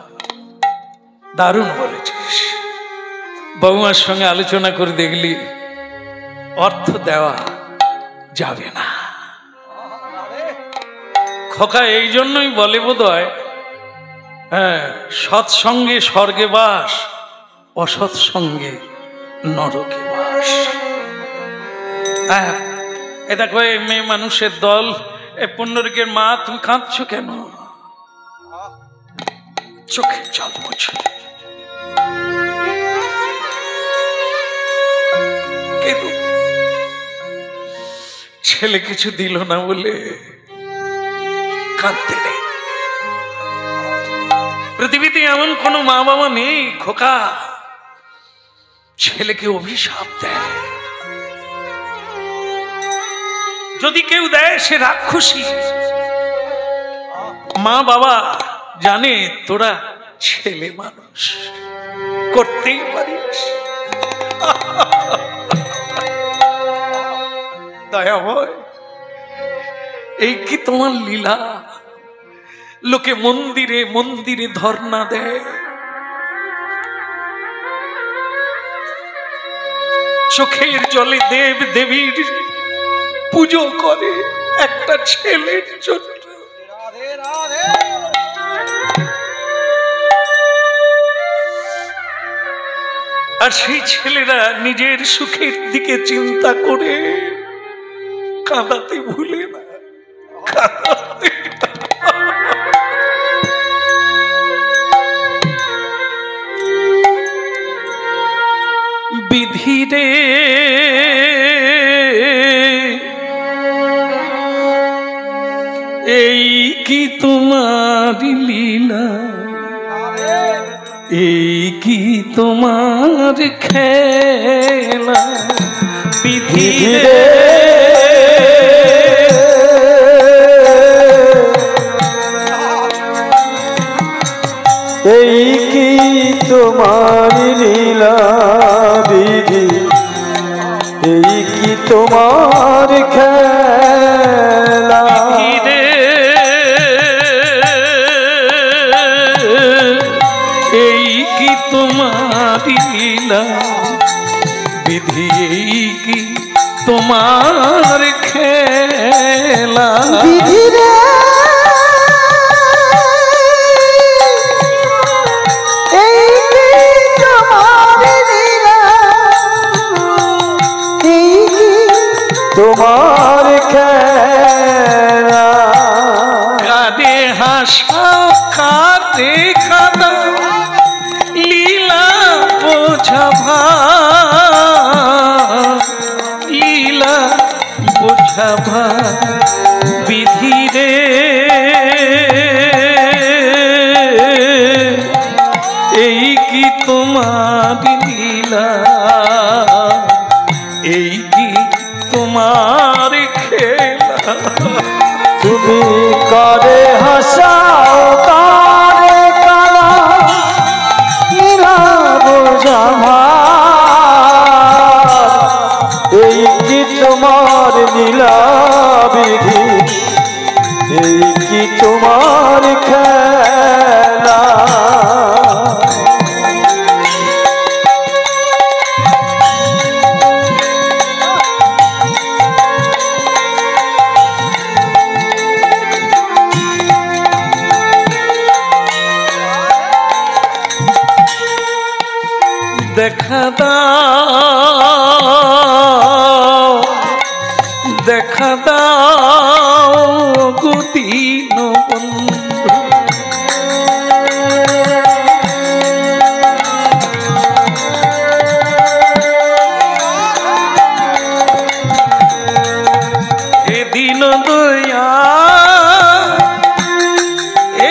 দারুণ বলেছিস। বৌমার সঙ্গে আলোচনা করে দেখলি অর্থ দেওয়া যাবে না। খোকা এই জন্যই বলে বোধ হয়, হ্যাঁ, সৎসঙ্গে স্বর্গে বাস, অসৎসঙ্গে নরকে বাস। হ্যাঁ, এ দেখো এই মেয়ে মানুষের দল, এ পুণ্ডরিকের মা, তুমি কাঁদছো কেন? চোখে জল মুছো। ছেলে কিছু দিল না বলে কাঁদতে নেই। পৃথিবীতে এমন কোন মা বাবা নেই খোকা ছেলেকে অভিশাপ দেয়। যদি কেউ দেয় সে রাক্ষসী। মা বাবা জানে তোরা ছেলে মানুষ, করতেই পারিস। দয়াময়, এই কি তোমার লীলা? লোকে মন্দিরে মন্দিরে ধর্ণা দেয়, চোখের জলে দেব দেবীর পুজো করে একটা ছেলের জন্য। আর সেই ছেলেরা নিজের সুখের দিকে চিন্তা করে কাঁদাতে ভুলে না, কাঁদাতে। বিধিরে এই কি তোমার লীলা, এই কি তোমার খেলা। বিধিরে এই কি তোমার লীলা বিধি, এই কি তোমার খেলা। এই কি তোমার লীলা বিধি, এই কি তোমার খেলা। বিধি রে এই কি তোমার লীলা, এই কি তোমার খেলা। কাঁদে হাসা কাঁদে কাঁদা লীলা বোঝা ভার, লীলা বোঝা ভার। বিধি রে এই কি তোমার লীলা, এই কি তোমার খেলা। তুমি করে হাসাও কারে কালা, লীলা বোঝা ভার। এই কি তোমার লীলা বিধি, এই কি তোমার খেলা। দেখা দাও, দেখা দাও গো দীনবন্ধু।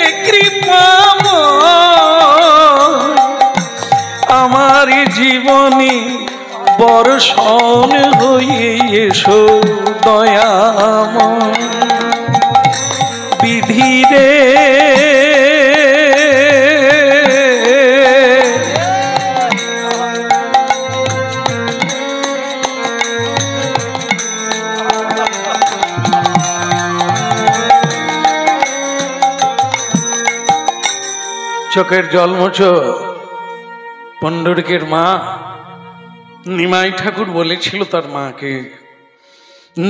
এ কৃপাময় আমার জীবনে বর্ষণ হয়ে এসো দয়াময় বিধি রে চোখের জল মোছো। পণ্ডরিকের মা নিমাই ঠাকুর বলেছিল তার মাকে,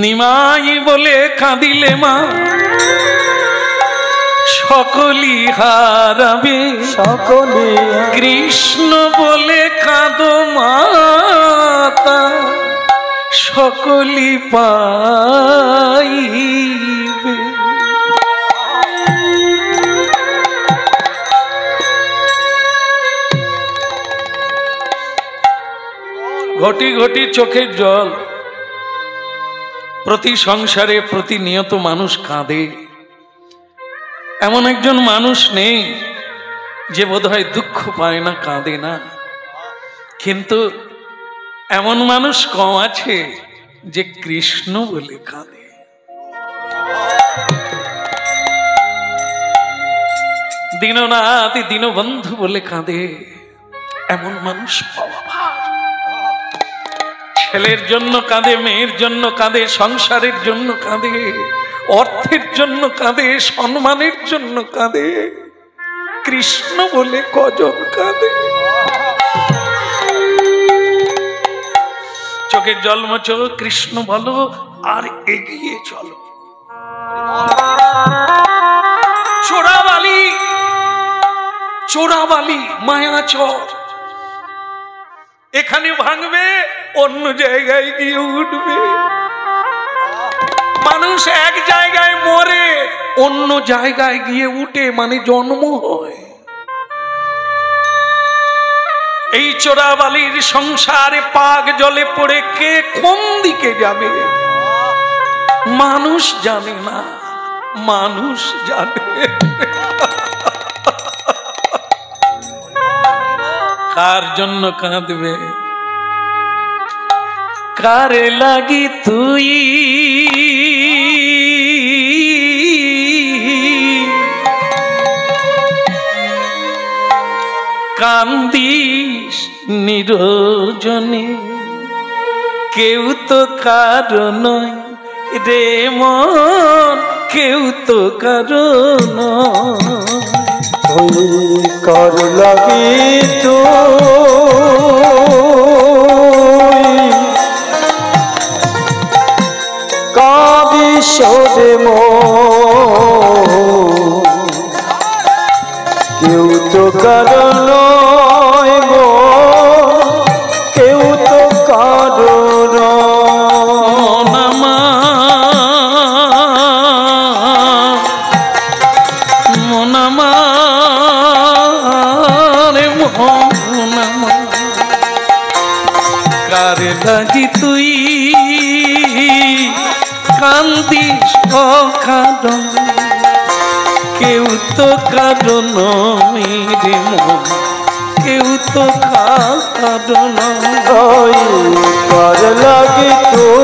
নিমাই বলে কাঁদিলে মা সকলি হারাবে, সকলে কৃষ্ণ বলে কাঁদো মাতা সকলি পাইবে। ঘটি ঘটি চোখের জল। প্রতি সংসারে প্রতিনিয়ত মানুষ কাঁদে। এমন একজন মানুষ নেই যে বোধহয় দুঃখ পায় না, কাঁদে না। কিন্তু এমন মানুষ কম আছে যে কৃষ্ণ বলে কাঁদে। দীননাথ দীনবন্ধু বলে কাঁদে, এমন মানুষ পাওয়া ভার। ছেলের জন্য কাঁদে, মেয়ের জন্য কাঁদে, সংসারের জন্য কাঁদে, অর্থের জন্য কাঁদে, সম্মানের জন্য কাঁদে। কৃষ্ণ বলে কজন কাঁদে। চোখের জল মোছো, কৃষ্ণ বলো আর এগিয়ে চলো। চোরাবালি, চোরাবালি মায়াচর এখানে ভাঙবে, অন্য জায়গায় গিয়ে উঠবে। মানুষ এক জায়গায় মরে, অন্য জায়গায় গিয়ে উঠে, মানে জন্ম হয়। এই চোরাবালির সংসারে পাক জলে পড়ে কে কোন দিকে যাবে মানুষ জানে না, মানুষ জানে। কার জন্য কাঁদবে, কারে লাগি তুই কান্দিস নিরজনে, কেউ তো কারো নয় রে মন, কেউ তো কারো নয়। ওই কার লাগি কাঁদিস রে মন, কেউ তো কারো নয় গো, কেউ তো কারো কারে লাগি তুই কান্দিস অকারণ, কেউ তো কারণ রে মন, কেউ তো কারণ। ওই কার লাগি তুই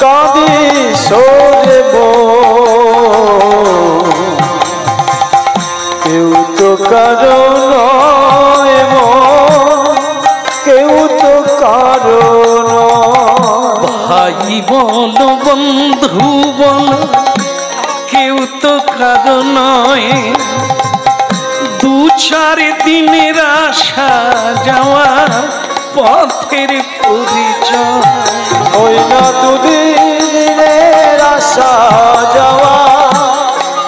কাঁদিস রে মন, কেউ তো কারো নয় মন, কেউ তো কারো নয়। ভাই বল বন্ধু বল, কেউ তো কারো নয়। দু চার দিনের আসা যাওয়া পথের পরিচয়, ওই না দুদিনের আসা যাওয়া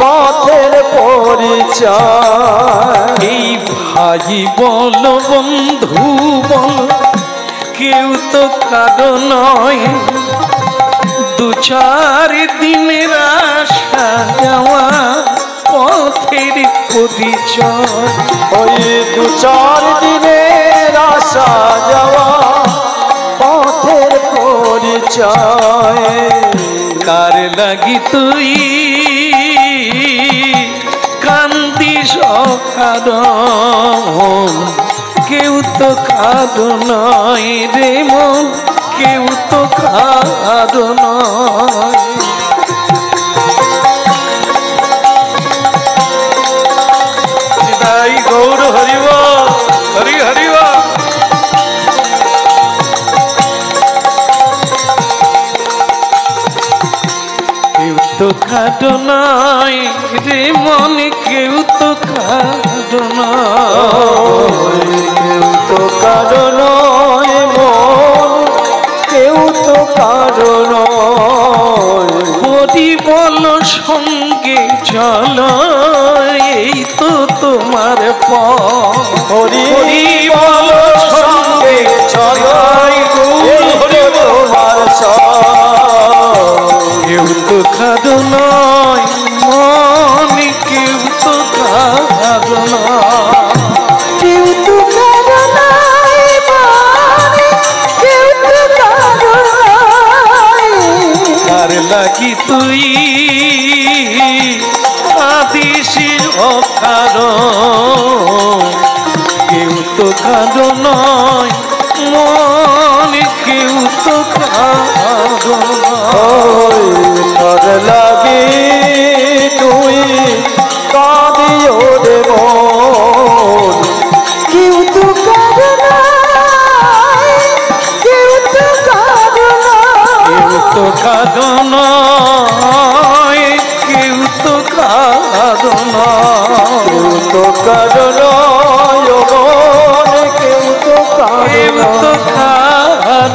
পথের পরিচয়। এই ভাই বল বন্ধু বল, কেউ তো কারো নয়। দু চার দিনের আসা যাওয়া পথের পরিচয়, ওই দু চার দিনের আসা যাওয়া পথের পরিচয়। কার লাগি তুই কান্দিস কারণ কেউ তো কারো নয় রে মন, কেউ তো কারো নয়। নিতাই গৌর হরিব হরি হরিব। কেউ তো কারো নয় রে মন, কেউ তো কারো নয়। কেউ তো কারো নয় মন, কেউ তো কারো নয়। হরি বল সঙ্গে চলো, এই তো তোমার পথ। হরি বল সঙ্গে চলো, এই তো তোমার সঙ্গ। কেউ তো কারো নয় মন, কেউ তো কারো নয়। কেউ তো কারো নয় মন, কেউ তো কারো নয়। কার লাগি তুই আদিস অকারণ, কেউ তো কারো নয় মন, কেউ তো কারো নয়। কার লাগি তুই কাঁদিও রে মন, কেউ তো কারো নয়, কেউ তো কারো কেউ নয়। তো কারো নয়, কেউ তো কারো নয়। কেউ তো কারো নয় মন, কেউ তো কেউ কারো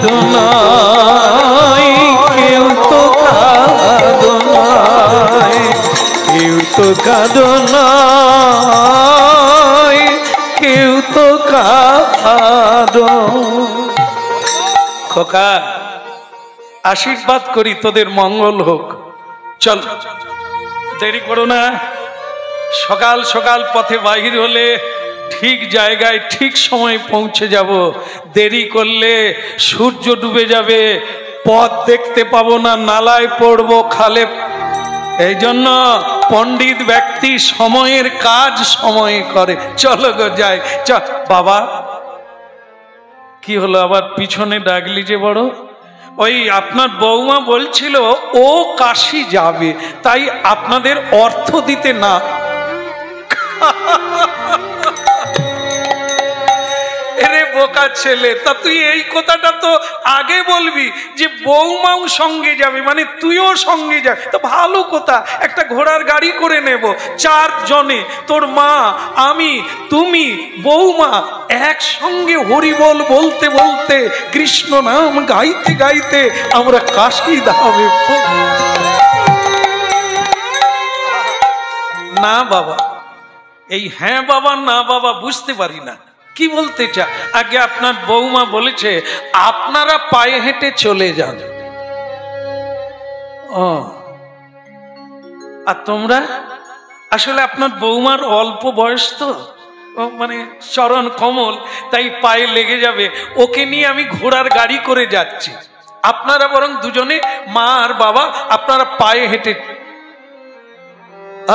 তো নয়। কারো নয়, কেউ তো কারো নয়, কেউ তো কারো। খোকা আশীর্বাদ করি তোদের মঙ্গল হোক। চল দেরি করো না, সকাল সকাল পথে বাহির হলে ঠিক জায়গায় ঠিক সময় পৌঁছে যাব। দেরি করলে সূর্য ডুবে যাবে, পথ দেখতে পাবো না, নালায় পড়বো, খালে। এই জন্য পণ্ডিত ব্যক্তি সময়ের কাজ সময়ে করে। চলো গো যাই। চল বাবা, কি হলো আবার পিছনে ডাকলি যে বড়? ওই আপনার বৌমা বলছিল ও কাশি যাবে, তাই আপনাদের অর্থ দিতে না। এরে বোকা ছেলে, তা তুই এই কথাটা তো আগে বলবি যে বৌমাও সঙ্গে যাবে, মানে তুইও সঙ্গে যাবে। তো ভালো কথা, একটা ঘোড়ার গাড়ি করে নেব, 4 জনে, তোর মা, আমি, তুমি, বৌমা একসঙ্গে হরিবল বলতে বলতে, কৃষ্ণ নাম গাইতে গাইতে আমরা কাশি ধামে। না বাবা, এই হ্যাঁ বাবা না বাবা বুঝতে পারি না, কি বলতে চা? আগে আপনার বৌমা বলেছে আপনারা পায়ে হেঁটে চলে যান। ও, আর তোমরা? আসলে আপনার বৌমার অল্প বয়স তো, মানে চরণ কমল, তাই পায়ে লেগে যাবে। ওকে নিয়ে আমি ঘোড়ার গাড়ি করে যাচ্ছি, আপনারা বরং দুজনে, মা আর বাবা, আপনারা পায়ে হেঁটে।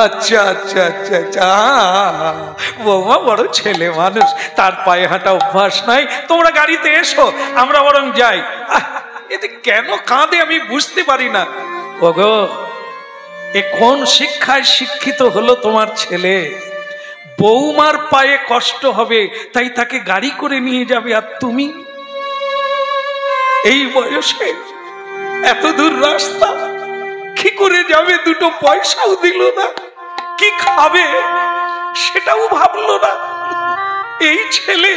আচ্ছা আচ্ছা আচ্ছা আচ্ছা, বৌমা বড় ছেলে মানুষ, তার পায়ে হাঁটা অভ্যাস নাই, তোমরা গাড়িতে এসো, আমরা বরং যাই। এতে কেন কাঁদে আমি বুঝতে পারি না। ওগো, এ কোন শিক্ষায় শিক্ষিত হলো তোমার ছেলে? বৌমার পায়ে কষ্ট হবে তাই তাকে গাড়ি করে নিয়ে যাবে, আর তুমি এই বয়সে এত দূর রাস্তা কি করে যাবে? 2 পয়সাও দিল না, কি খাবে সেটাও ভাবলো না। এই ছেলে,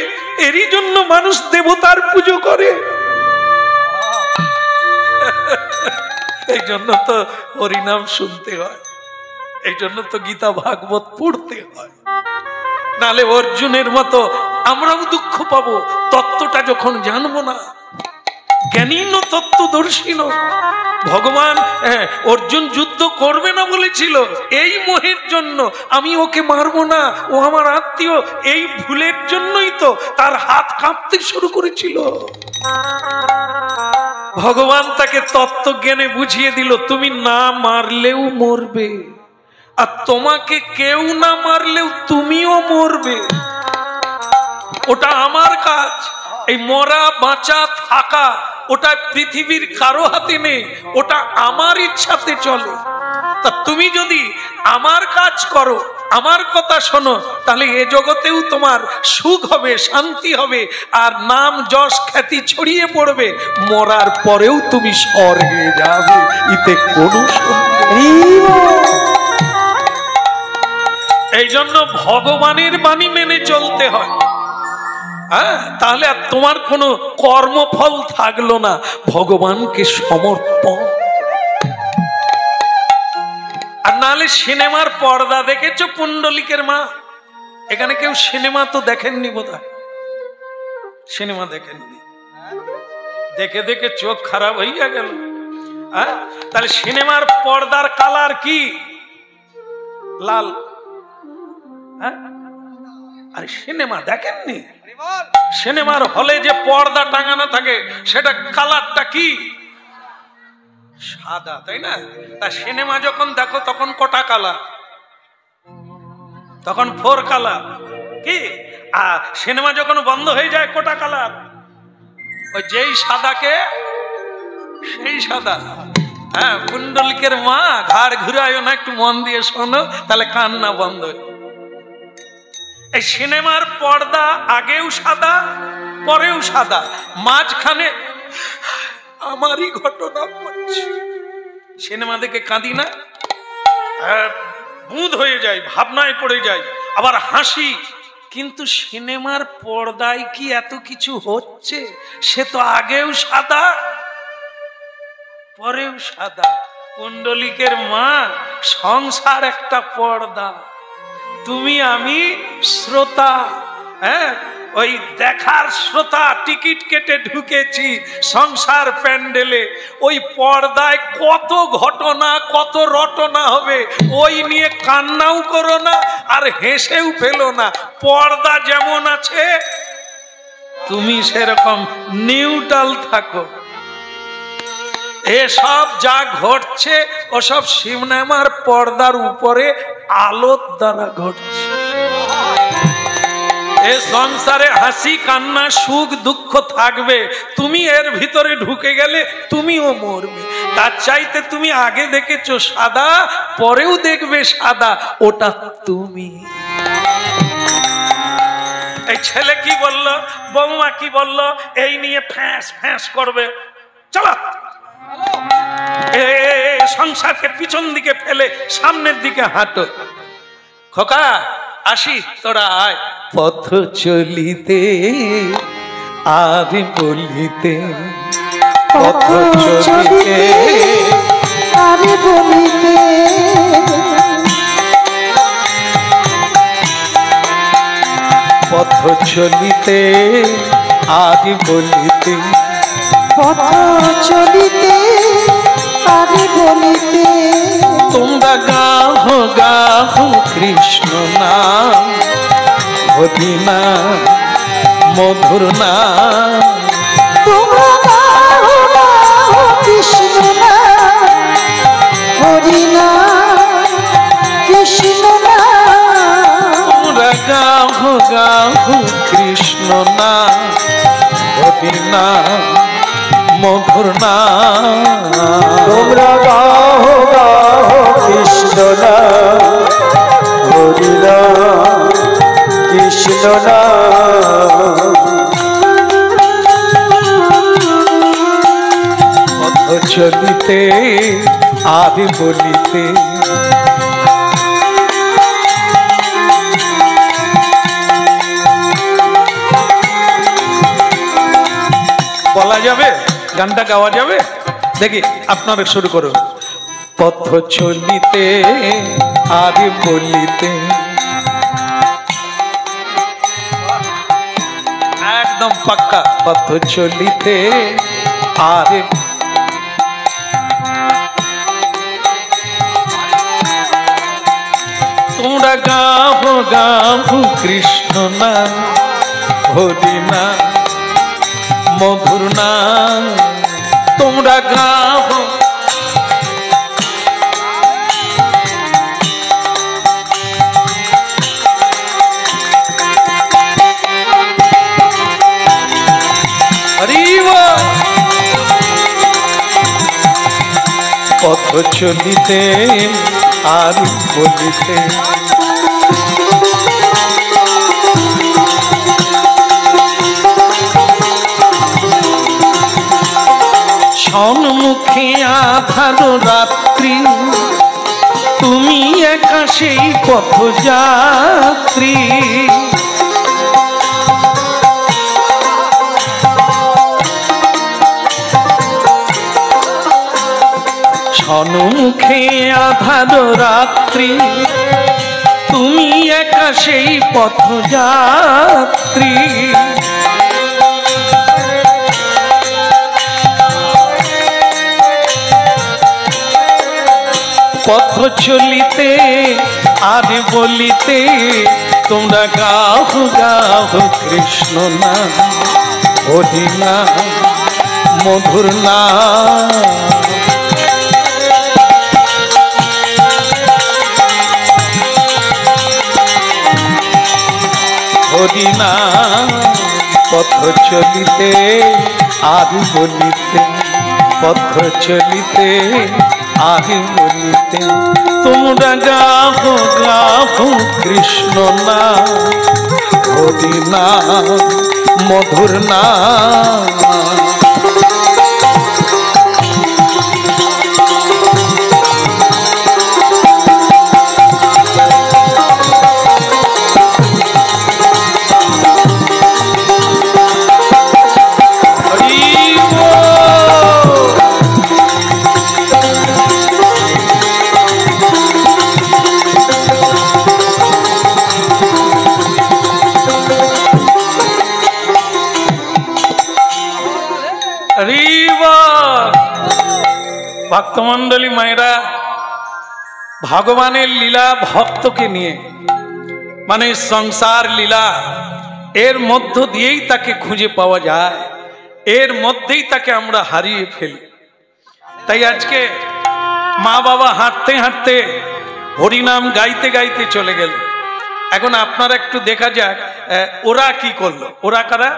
এরই জন্য মানুষ দেবতার পুজো করে। এই জন্য তো হরিনাম শুনতে হয়, এই জন্য তো গীতা ভাগবত পড়তে হয়, নালে অর্জুনের মতো আমরাও দুঃখ পাবো তত্ত্বটা যখন জানবো না। জ্ঞানীন তত্ত্বদর্শীন ভগবান অর্জুন যুদ্ধ করবে না বলেছিল এই মোহের জন্য, আমি ওকে মারবো না, ও আমার আত্মীয়, এই ভুলের জন্যই তো তার হাত কাঁপতে শুরু করেছিল। ভগবান তাকে তত্ত্বজ্ঞানে বুঝিয়ে দিল তুমি না মারলেও মরবে, আর তোমাকে কেউ না মারলেও তুমিও মরবে। ওটা আমার কাজ। এই মরা বাঁচা থাকা ওটা পৃথিবীর কারো হাতে নেই, ওটা আমার ইচ্ছাতে চলে। তা তুমি যদি আমার কাজ করো, আমার কথা শোনো, তাহলে এ জগতেও তোমার সুখ হবে, শান্তি হবে, আর নাম যশ খ্যাতি ছড়িয়ে পড়বে। মরার পরেও তুমি স্বর্গে যাবে, এতে কোনো সন্দেহ নেই। এই জন্য ভগবানের বাণী মেনে চলতে হয়। হ্যাঁ, তাহলে আর তোমার কোনো কর্মফল থাকলো না, ভগবানকে সমর্পণ। আর নাহলে সিনেমার পর্দা দেখেছো পুণ্ডলিকের মা? এখানে কেউ সিনেমা তো দেখেননি বোধহয়, সিনেমা দেখেননি, দেখে দেখে চোখ খারাপ হইয়া গেল। হ্যাঁ, তাহলে সিনেমার পর্দার কালার কি? লাল। হ্যাঁ, আরে সিনেমা দেখেননি? সিনেমার হলে যে পর্দা টাঙানো থাকে সেটা কালারটা কি? সাদা, তাই না? তা সিনেমা যখন দেখো তখন কটা কালার? তখন 4 কালার কি? আর সিনেমা যখন বন্ধ হয়ে যায় কটা কালার? ওই যেই সাদাকে সেই সাদা। হ্যাঁ, পুণ্ডলিকের মা ঘাড় ঘুরায় না, একটু মন দিয়ে শোনো, তাহলে কান্না বন্ধ। এই সিনেমার পর্দা আগেও সাদা, পরেও সাদা, মাঝখানে আমারই ঘটনা বলছি। সিনেমা দেখে কাঁদি না, বুঁদ হয়ে যায়, ভাবনায় পড়ে যায়, আবার হাসি। কিন্তু সিনেমার পর্দায় কি এত কিছু হচ্ছে? সে তো আগেও সাদা পরেও সাদা। পুণ্ডলিকের মা, সংসার একটা পর্দা, তুমি আমি শ্রোতা। হ্যাঁ, ওই দেখার শ্রোতা, টিকিট কেটে ঢুকেছি সংসার প্যান্ডেলে। ওই পর্দায় কত ঘটনা, কত রটনা হবে, ওই নিয়ে কান্নাও করো না আর হেসেও ফেলো না। পর্দা যেমন আছে তুমি সেরকম নিউট্রাল থাকো। এসব যা ঘটছে ওসব সিনেমার পর্দার উপরে আলোর দ্বারা ঘটছে। এ সংসারে হাসি কান্না সুখ দুঃখ থাকবে, তুমি এর ভিতরে ঢুকে গেলে তুমিও মরবে। তার চাইতে তুমি আগে দেখেছো সাদা, পরেও দেখবে সাদা, ওটা তুমি। এই ছেলে কি বলল, বৌমা কি বলল, এই নিয়ে ফ্যাঁস ফ্যাঁস করবে। চলো, সংসারকে পিছন দিকে ফেলে সামনের দিকে হাঁটো। খোকা আসি, তোরা আয়। পথ চলিতে আর বলিতে, পথ চলিতে আর বলিতে, পথ চলিতে আর বলিতে, পথ চলিতে আর বলিতে, তোমরা গাহো গাহো কৃষ্ণ নাম, হরি নাম মধুর নাম। তোমরা গাও গাও কৃষ্ণ নাম, হরি নাম কৃষ্ণ নাম। তোমরা গাহো গাহো কৃষ্ণ নাম, হরি নাম মধুর নাম। তোমরা গাও গাও কৃষ্ণ নাম, হরি নাম কৃষ্ণ নাম। পথ চলিতে আর বলিতে, বলা যাবে? গানটা গাওয়া যাবে? দেখি আপনারা শুরু করুন। পথ চলিতে আর বলিতে, একদম পাক্কা। পথ চলিতে আর তোমরা গাহো গাহো কৃষ্ণ নাম, হরি নাম মধুর নাম। তোমরা গাও পথ চলিতে আর বলিতে সম্মুখে আধার রাত্রি তুমি একা সেই পথযাত্রী সম্মুখে আধার রাত্রি তুমি একা সেই পথযাত্রী পথ চলিতে আর বলিতে তোমরা গাও গাও কৃষ্ণ নাম হরি নাম মধুর নাম হরি নাম পথ চলিতে আর বলিতে পথ চলিতে আর বলিতে তোমরা গাও গাও কৃষ্ণ নাম হরি নাম মধুর নাম ভক্তমন্ডলী মায়েরা ভগবানের লীলা ভক্তকে নিয়ে মানে সংসার লীলা এর মধ্য দিয়েই তাকে খুঁজে পাওয়া যায় এর মধ্যেই তাকে আমরা হারিয়ে ফেলি তাই আজকে মা বাবা হাঁটতে হাঁটতে হরিনাম গাইতে গাইতে চলে গেল এখন আপনারা একটু দেখা যাক ওরা কি করলো ওরা কারা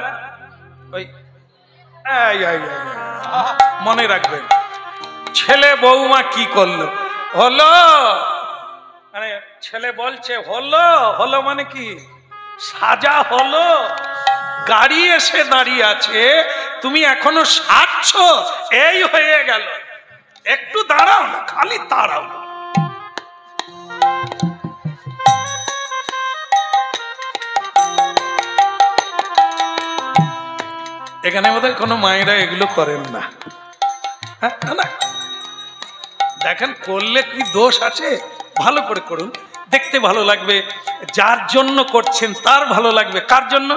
ওই মনে রাখবেন ছেলে বৌমা কি করলো হলো মানে ছেলে বলছে হলো হলো মানে কি সাজা হলো গাড়ি এসে দাঁড়িয়ে আছে তুমি এখনো সাজছ এই হয়ে গেল একটু দাঁড়াও না খালি দাঁড়াও না এখানে বোধহয় কোনো মায়েরা এগুলো করেন না হ্যাঁ না দেখেন করলে কি দোষ আছে ভালো করে করুন দেখতে ভালো লাগবে যার জন্য করছেন তার ভালো লাগবে কার জন্য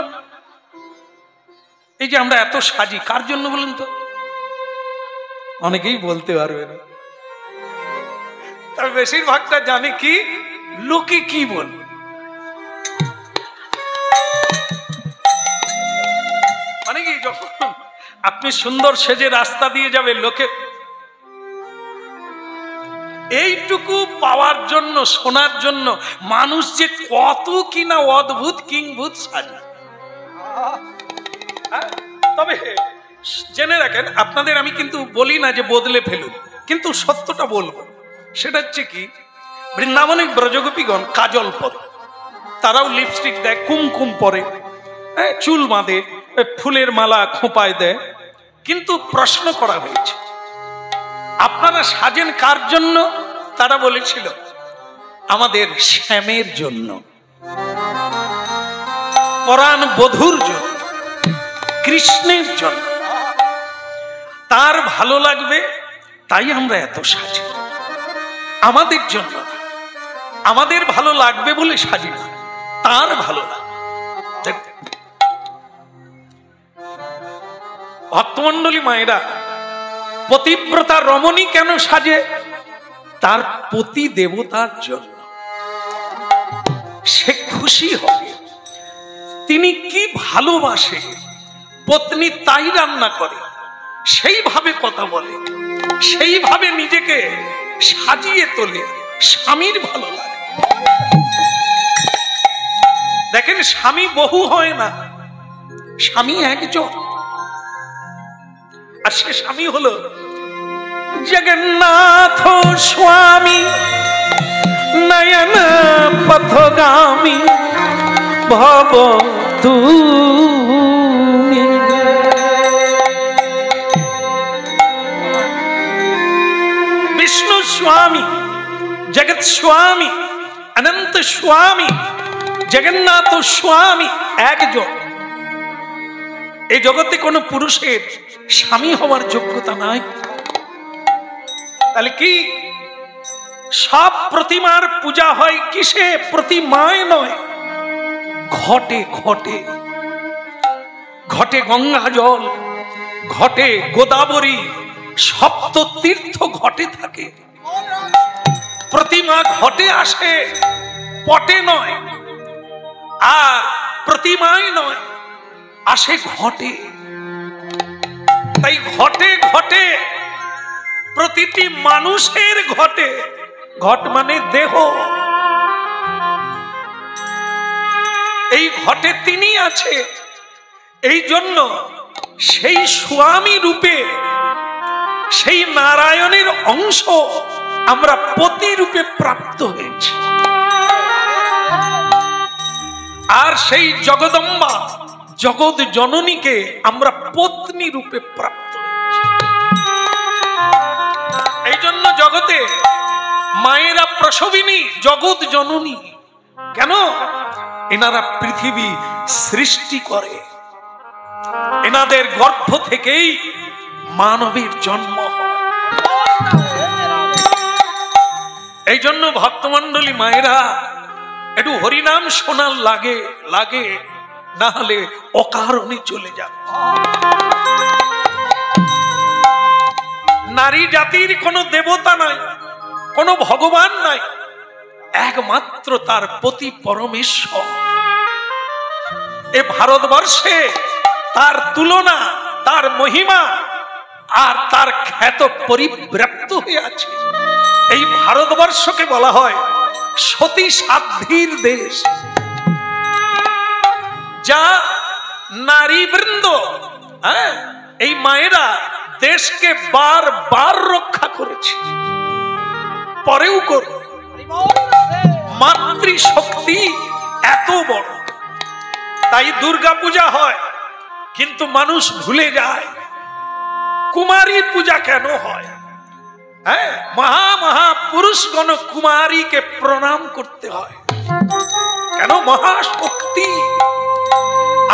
এই যে আমরা এত সাজি কার জন্য বলুন তো অনেকেই বলতে পারবে না তবে বেশিরভাগটা জানে কি লোকে কি বল মানে কি যখন আপনি সুন্দর সেজে রাস্তা দিয়ে যাবে লোকে এইটুকু পাওয়ার জন্য শোনার জন্য মানুষ যে কত কিনা অদ্ভুত কিংভূত সাজে তবে জেনে রাখেন আপনাদের আমি কিন্তু বলি না যে বদলে ফেলুন কিন্তু সত্যটা বলবো সেটা হচ্ছে কি বৃন্দাবনে ব্রজগোপীগণ কাজল পরে তারাও লিপস্টিক দেয় কুমকুম পরে চুল বাঁধে ফুলের মালা খোঁপায় দেয় কিন্তু প্রশ্ন করা হয়েছে আপনারা সাজেন কার জন্য তারা বলেছিল আমাদের শ্যামের জন্য পরাণ বধূর জন্য কৃষ্ণের জন্য তার ভালো লাগবে তাই আমরা এত সাজি আমাদের জন্য আমাদের ভালো লাগবে বলে সাজি না তার ভালো লাগবে ভক্তমন্ডলী মায়েরা পতিব্রতা রমণী কেন সাজে তার পতি দেবতার জন্য সে খুশি হবে তিনি কি ভালোবাসে পত্নী তাই রান্না করে সেইভাবে কথা বলে, সেইভাবে নিজেকে সাজিয়ে তোলে, স্বামীর ভালো লাগে। দেখেন, স্বামী বহু হয় না, স্বামী একজন। আর সে স্বামী হলো জগন্নাথ স্বামী নয়ন পথগামী ভব তুমি। বিষ্ণু স্বামী, জগৎ স্বামী, অনন্ত স্বামী, জগন্নাথ স্বামী একজন। এই জগতে কোন পুরুষের স্বামী হওয়ার যোগ্যতা নাই। তাহলে কি সব প্রতিমার পূজা হয় কিসে? প্রতিমায় নয়, ঘটে। ঘটে ঘটে গঙ্গা জল, ঘটে গোদাবরী, সপ্ত তীর্থ ঘটে থাকে। প্রতিমা ঘটে আসে, পটে নয়। আর প্রতিমায় নয়, আসে ঘটে। তাই ঘটে ঘটে প্রতিটি মানুষের ঘটে। ঘট মানে দেহ। এই ঘটে তিনি আছে। এই জন্য সেই স্বামী রূপে, সেই নারায়ণের অংশ আমরা পতি রূপে প্রাপ্ত হয়েছি। আর সেই জগদম্বা, জগৎ জননীকে আমরা পত্নী রূপে প্রাপ্ত হয়েছি। এই জন্য জগতে মায়েরা প্রসবিনী, জগৎ জননী। কেন? এনারা পৃথিবী সৃষ্টি করে, এনাদের গর্ভ থেকেই মানবের জন্ম হয়। এই জন্য ভক্তমণ্ডলী মায়েরা একটু হরিনাম শোনার লাগে, না হলে অকারণে চলে যাবে। নারী জাতির কোনো দেবতা নাই, কোনো ভগবান নাই, একমাত্র তার পতি পরমেশ্বর। এ ভারতবর্ষে তার তুলনা, তার মহিমা আর তার খ্যাত পরিব্যাপ্ত হয়ে আছে। এই ভারতবর্ষকে বলা হয় সতী সাধ্বীর দেশ। যা নারীবৃন্দ, এই মায়েরা দেশকে বারবার রক্ষা করেছে, পরেও করবে। মাতৃশক্তি এত বড়। তাই দুর্গা পূজা হয়, কিন্তু মানুষ ভুলে যায় কুমারী পূজা কেন হয়। মহাপুরুষগণ কুমারীকে প্রণাম করতে হয়। কেন? মহাশক্তি।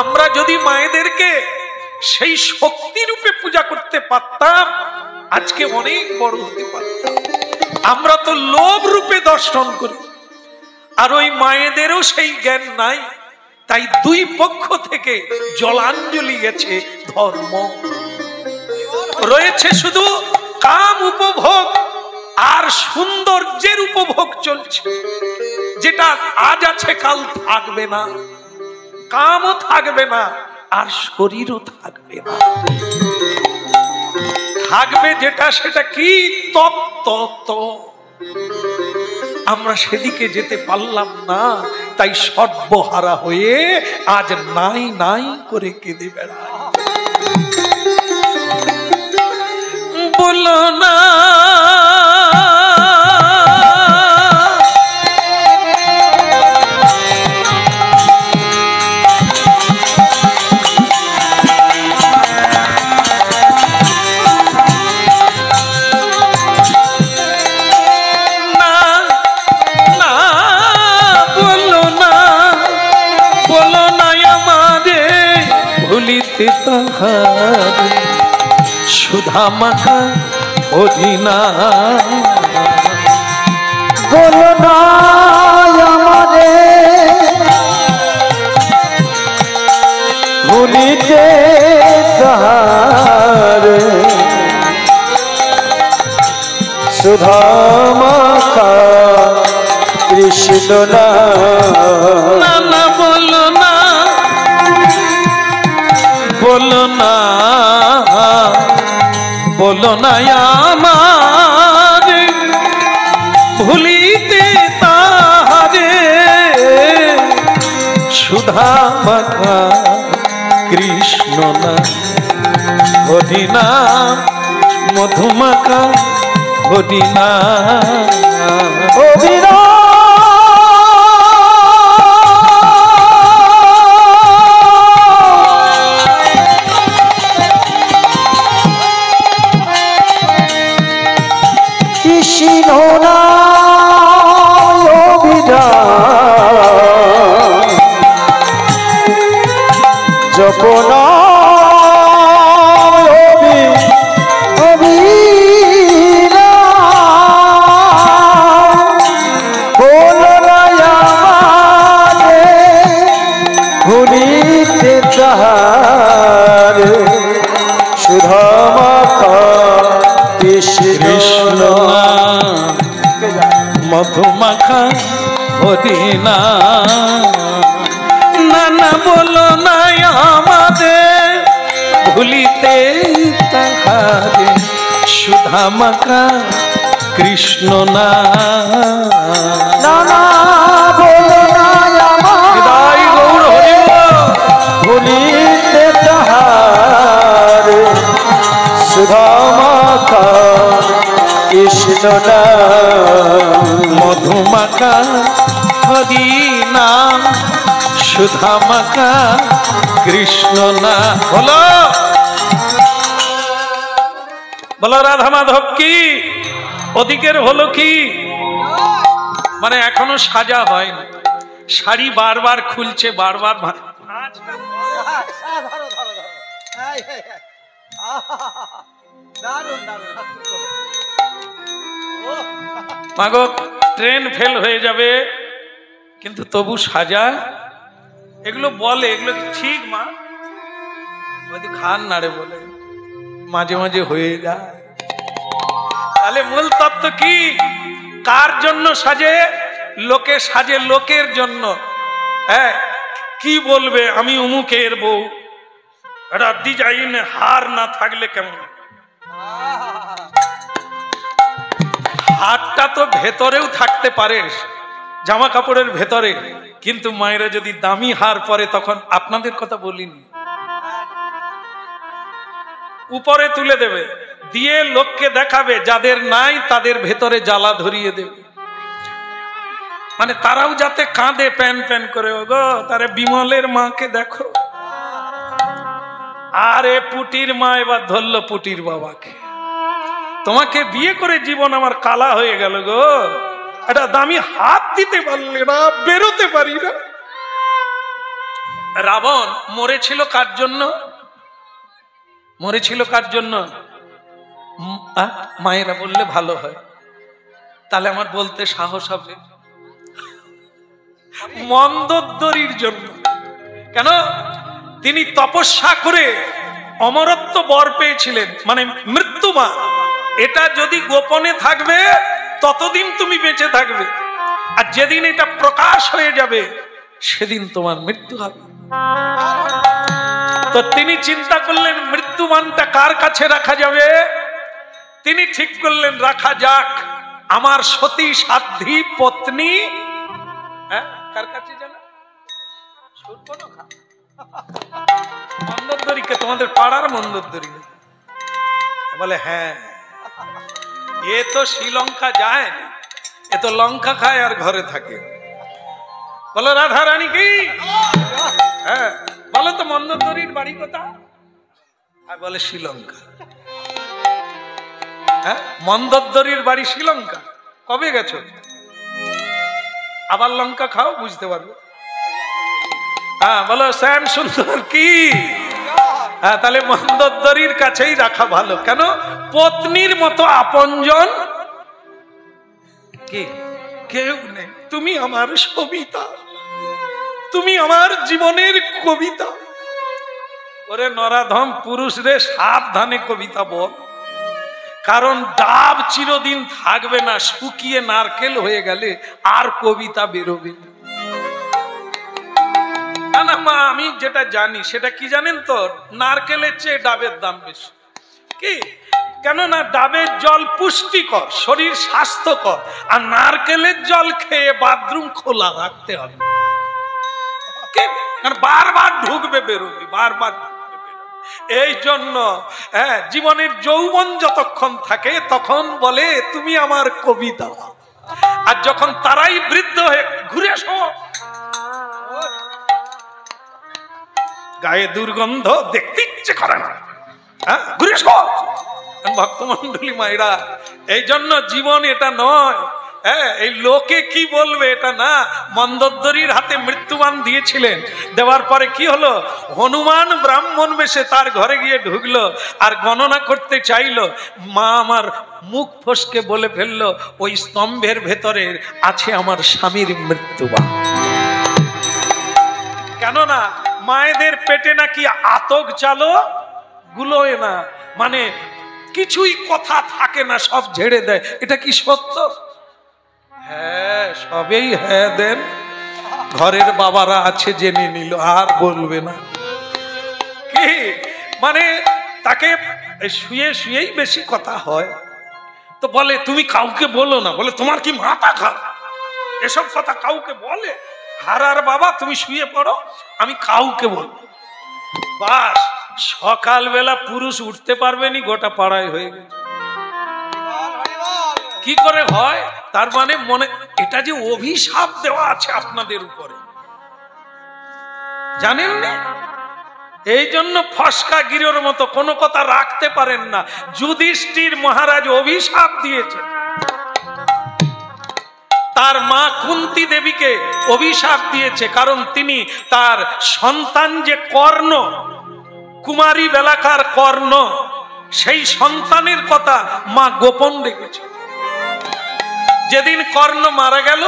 আমরা যদি মায়েদেরকে সেই শক্তি রূপে পূজা করতে পারতাম, আজকে অনেক বড় হতে পারতাম। আমরা তো লোভ রূপে দর্শন করি, আর ওই মায়েদেরও সেই জ্ঞান নাই। তাই দুই পক্ষ থেকে জলাঞ্জলি গেছে ধর্ম। রয়েছে শুধু কাম উপভোগ আর সৌন্দর্যের উপভোগ চলছে, যেটা আজ আছে কাল থাকবে না। কামও থাকবে না, আর শরীরও থাকবে না। থাকবে যেটা, সেটা কি? তত্ত্ব। আমরা সেদিকে যেতে পারলাম না, তাই সর্বহারা হয়ে আজ নাই নাই করে কেঁদে বেড়ায়। বলো না সুধা মাখা অধীনা। বলো না আমাদের ভুলিতে তাহারে, সুধা মাখা কৃষ্ণ না। বলো না, বলো না না আমার ভুলিতে তাহারে সুধা মাখা কৃষ্ণ না হরিনা মধুমাখা হরিনা কৃষ্ণ নাম অভিধান জপন কৃষ্ণ মধুমাখা হরিনা নানা বলো না আমাদের ভুলিতে তাহারে সুধা মাখা কৃষ্ণ না নানা বলো না হৃদয় গৌর হরিব ভুলিতে তাহারে সুধা মাখা কৃষ্ণ না মধুমাখা হরিনা সুধা মাখা কৃষ্ণ না বলো বলো রাধা মাধব কি ওদিকের হলো কি মানে এখনো সাজা হয়নি শাড়ি বারবার খুলছে বারবার মাগো ট্রেন ফেল হয়ে যাবে কিন্তু তবু সাজা এগুলো বলে এগুলো ঠিক মা হয়তো খান নাড়ে বলে মাঝে মাঝে হয়ে যায় তাহলে মূল তত্ত্ব কি কার জন্য সাজে লোকে সাজে লোকের জন্য হ্যাঁ কি বলবে আমি অমুকের বউ এটা ডিজাইন হার না থাকলে কেমন হাতটা তো ভেতরেও থাকতে পারে জামা কাপড়ের ভেতরে কিন্তু মায়েরা যদি দামি হার পরে তখন আপনাদের কথা বলিনি উপরে তুলে দেবে দিয়ে লোককে দেখাবে যাদের নাই তাদের ভেতরে জ্বালা ধরিয়ে দেবে মানে তারাও যাতে কাঁদে প্যান প্যান করে ওগো তারে বিমলের মাকে দেখো আরে পুটির মা এবার ধরলো পুটির বাবাকে তোমাকে বিয়ে করে জীবন আমার কালা হয়ে গেল গো এটা দামি হাত দিতে পারলে না বেরোতে পারি না রাবণ মরেছিল কার জন্য মরেছিল কার জন্য মায়েরা বললে ভালো হয় তাহলে আমার বলতে সাহস হবে মন্দোদরীর জন্য কেন তিনি তপস্যা করে অমরত্ব বর পেয়েছিলেন মানে মৃত্যুমা এটা যদি গোপনে থাকবে ততদিন তুমি বেঁচে থাকবে আর যেদিন এটা প্রকাশ হয়ে যাবে সেদিন তোমার মৃত্যু হবে তো তিনি চিন্তা করলেন মৃত্যুমানটা কার কাছে রাখা যাবে তিনি ঠিক করলেন রাখা যাক আমার সতী সাধ্বী পত্নী কার কাছে জানা মন্দোদরীকে তোমাদের পাড়ার মন্দোদরী বলে হ্যাঁ এ তো শ্রীলঙ্কা যায় না এ তো লঙ্কা খায় আর ঘরে থাকে বলো রাধা রানী কি হ্যাঁ বলো তো মন্দোদরীর বাড়ি কোথায় আর বলে শ্রীলঙ্কা হ্যাঁ মন্দোদরীর বাড়ি শ্রীলঙ্কা কবে গেছো আবার লঙ্কা খাও বুঝতে পারবে হ্যাঁ বলো শ্যাম সুন্দর কি হ্যাঁ তাহলে মন্দোদরীর কাছেই রাখা ভালো কেন পত্নীর মতো আপনজন কি কেউ নেই তুমি আমার সবিতা তুমি আমার জীবনের কবিতা ওরে নরাধম পুরুষ রে সাবধানে কবিতা বল কারণ ডাব চিরদিন থাকবে না শুকিয়ে নারকেল হয়ে গেলে আর কবিতা বেরোবে না না মা আমি যেটা জানি সেটা কি জানেন তো নারকেলের চেয়ে ডাবের দাম বেশি কি কেননা ডাবের জল পুষ্টিকর, শরীর স্বাস্থ্যকর, আর নারকেলের জল খেয়ে বাথরুম খোলা রাখতে হবে, কারণ বারবার ঢুকবে বেরোবে, বারবার ঢুকবে বেরোবে। এই জন্য জীবনের যৌবন যতক্ষণ থাকে তখন বলে তুমি আমার কবিতা, আর যখন তারাই বৃদ্ধ হয়ে ঘুরে এসো, গায়ে দুর্গন্ধ দেখতে ইচ্ছে করে না, ঘুরে এসো। ভক্তমন্ডলী মায়েরা, এই জন্য জীবন এটা নয়, এই লোকে কি বলবে এটা না। মন্দোদরীর হাতে মৃত্যুবান দিয়েছিলেন, দেওয়ার পরে কি হলো, হনুমান ব্রাহ্মণ বেশে তার ঘরে গিয়ে ঢুকলো আর গণনা করতে চাইলো। মা আমার মুখ ফসকে বলে ফেললো, ওই স্তম্ভের ভেতরে আছে আমার স্বামীর মৃত্যুবান। কেননা মায়েদের পেটে নাকি আতক চালো গুলোয় না, মানে কিছুই কথা থাকে না, সব ঝেড়ে দেয়। এটা কি সত্য? হ্যাঁ, সবেই হ্যাঁ দেন। ঘরের বাবারা আছে জেনে নিল, আর বলবে না। কি মানে তাকে শুয়ে শুয়েই বেশি কথা হয়, তো বলে তুমি কাউকে বলো না, বলে তোমার কি মাথা খারাপ, এসব কথা কাউকে বলে? হারার বাবা তুমি শুয়ে পড়ো, আমি কাউকে বলবো। বাস সকালবেলা পুরুষ উঠতে পারবেনি, গোটা পাড়ায় হয়ে গেছে। কি করে হয়? তার মানে মনে এটা যে অভিশাপ দেওয়া আছে আপনাদের উপরে, জানেন না? এই জন্য ফসকা গিরোর মতো কোনো কথা রাখতে পারেন না। যুধিষ্ঠির মহারাজ অভিশাপ দিয়েছে, তার মা কুন্তী দেবীকে অভিশাপ দিয়েছে, কারণ তিনি তার সন্তান যে কর্ণ, কুমারী বেলাকার কর্ণ, সেই সন্তানের কথা মা গোপন রেখেছে। যেদিন কর্ণ মারা গেল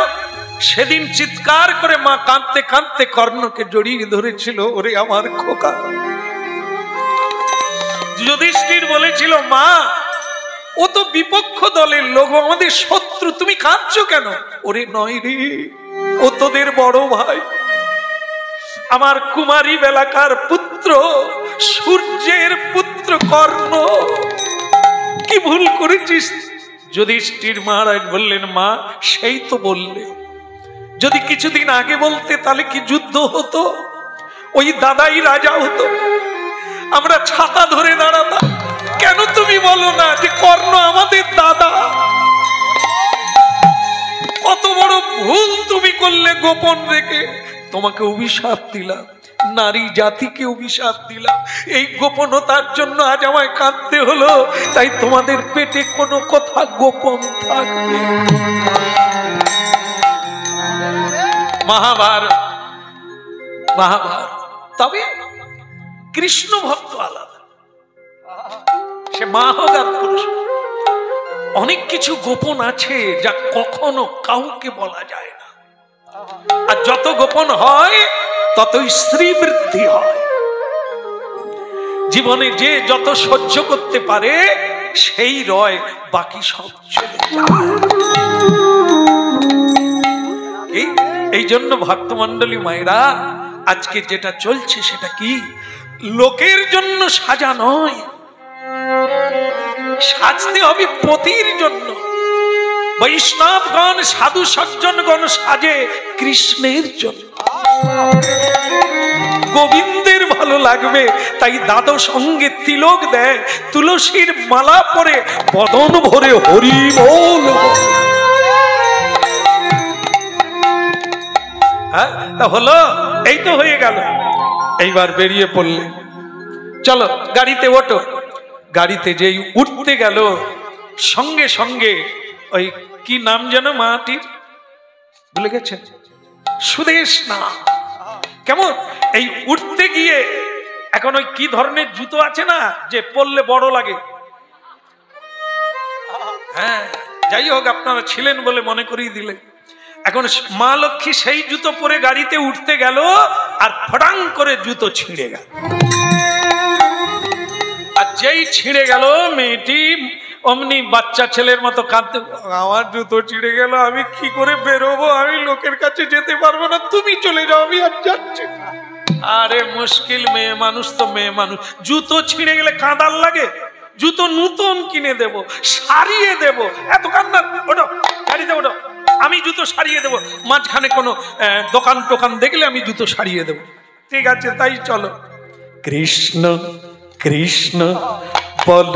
সেদিন চিৎকার করে মা কাঁদতে কাঁদতে কর্ণকে জড়িয়ে ধরেছিল, ওরে আমার খোকা। যুধিষ্ঠির বলেছিল, মা ও তো বিপক্ষ দলের লোক, আমাদের শত্রু, তুমি কাঁদছো কেন? ওরে নয় রে, ও তোদের বড় ভাই, আমার কুমারী বেলাকার পুত্র, সূর্যের পুত্র কর্ণ, কি ভুল করেছিস? যুধিষ্ঠির মহারাজ বললেন, মা সেই তো বললে, যদি কিছুদিন আগে বলতে তাহলে কি যুদ্ধ হতো? ওই দাদাই রাজা হতো, আমরা ছাতা ধরে দাঁড়াতাম। কেন তুমি বলো না যে কর্ণ আমাদের দাদা? কত বড় ভুল তুমি করলে গোপন রেখে। তোমাকে অভিশাপ দিলাম, নারী জাতিকে অভিশাপ দিলাম, এই গোপনতার জন্য আজ আমায় কাঁদতে হলো। তাই তোমাদের পেটে কোনো কথা গোপন থাকবে। মহাভারত, মহাভারত। তবে কৃষ্ণ ভক্ত আলাদা, সে মা হোক আর পুরুষ, অনেক কিছু গোপন আছে যা কখনো কাউকে বলা যায় না। আর যত গোপন হয় ততই স্ত্রী বৃদ্ধি হয়। জীবনে যে যত সহ্য করতে পারে সেই রয়, বাকি সব চলে যায়। এই জন্য ভক্তমণ্ডলী মায়েরা, আজকে যেটা চলছে সেটা কি? লোকের জন্য সাজা নয়, সাজতে হবে পতির জন্য। বৈষ্ণবগণ, সাধু সজ্জনগণ সাজে কৃষ্ণের জন্য, গোবিন্দের ভালো লাগবে, তাই দ্বাদশ অঙ্গে তিলক দেয়, তুলসীর মালা পরে বদন ভরে হরি বল। হ্যাঁ, তা হলো, এই তো হয়ে গেল। এইবার বেরিয়ে পড়লেন, চলো গাড়িতে ওঠো। গাড়িতে যেই উঠতে গেল, সঙ্গে সঙ্গে ওই কি নাম যেন মাটির, ভুলে গেছেন, সুদেশ না কেমন, এই উঠতে গিয়ে এখন ওই কি ধরনের জুতো আছে না যে পরলে বড় লাগে, হ্যাঁ যাই হোক আপনারা ছিলেন বলে মনে করিয়ে দিলেন। এখন মা লক্ষ্মী সেই জুতো পরে গাড়িতে উঠতে গেল, আর ফটাং করে জুতো ছিঁড়ে গেল। আর যেই ছিঁড়ে গেল, মেয়েটি অমনি বাচ্চা ছেলের মতো কাঁদতে, আমার জুতো ছিঁড়ে গেল, আমি কি করে বেরোবো, আমি লোকের কাছে যেতে পারবো না, তুমি চলে যাও, আমি আর যাচ্ছি। আরে মুশকিল, মেয়ে মানুষ তো মেয়ে মানুষ, জুতো ছিঁড়ে গেলে কাঁদার লাগে? জুতো নতুন কিনে দেব, সারিয়ে দেব। এত কান্না, ওঠো গাড়িতে ওঠো, আমি জুতো সারিয়ে দেব। মাঝখানে কোনো দোকান টোকান দেখলে আমি জুতো সারিয়ে দেব। ঠিক আছে, তাই চলো। কৃষ্ণ কৃষ্ণ বল।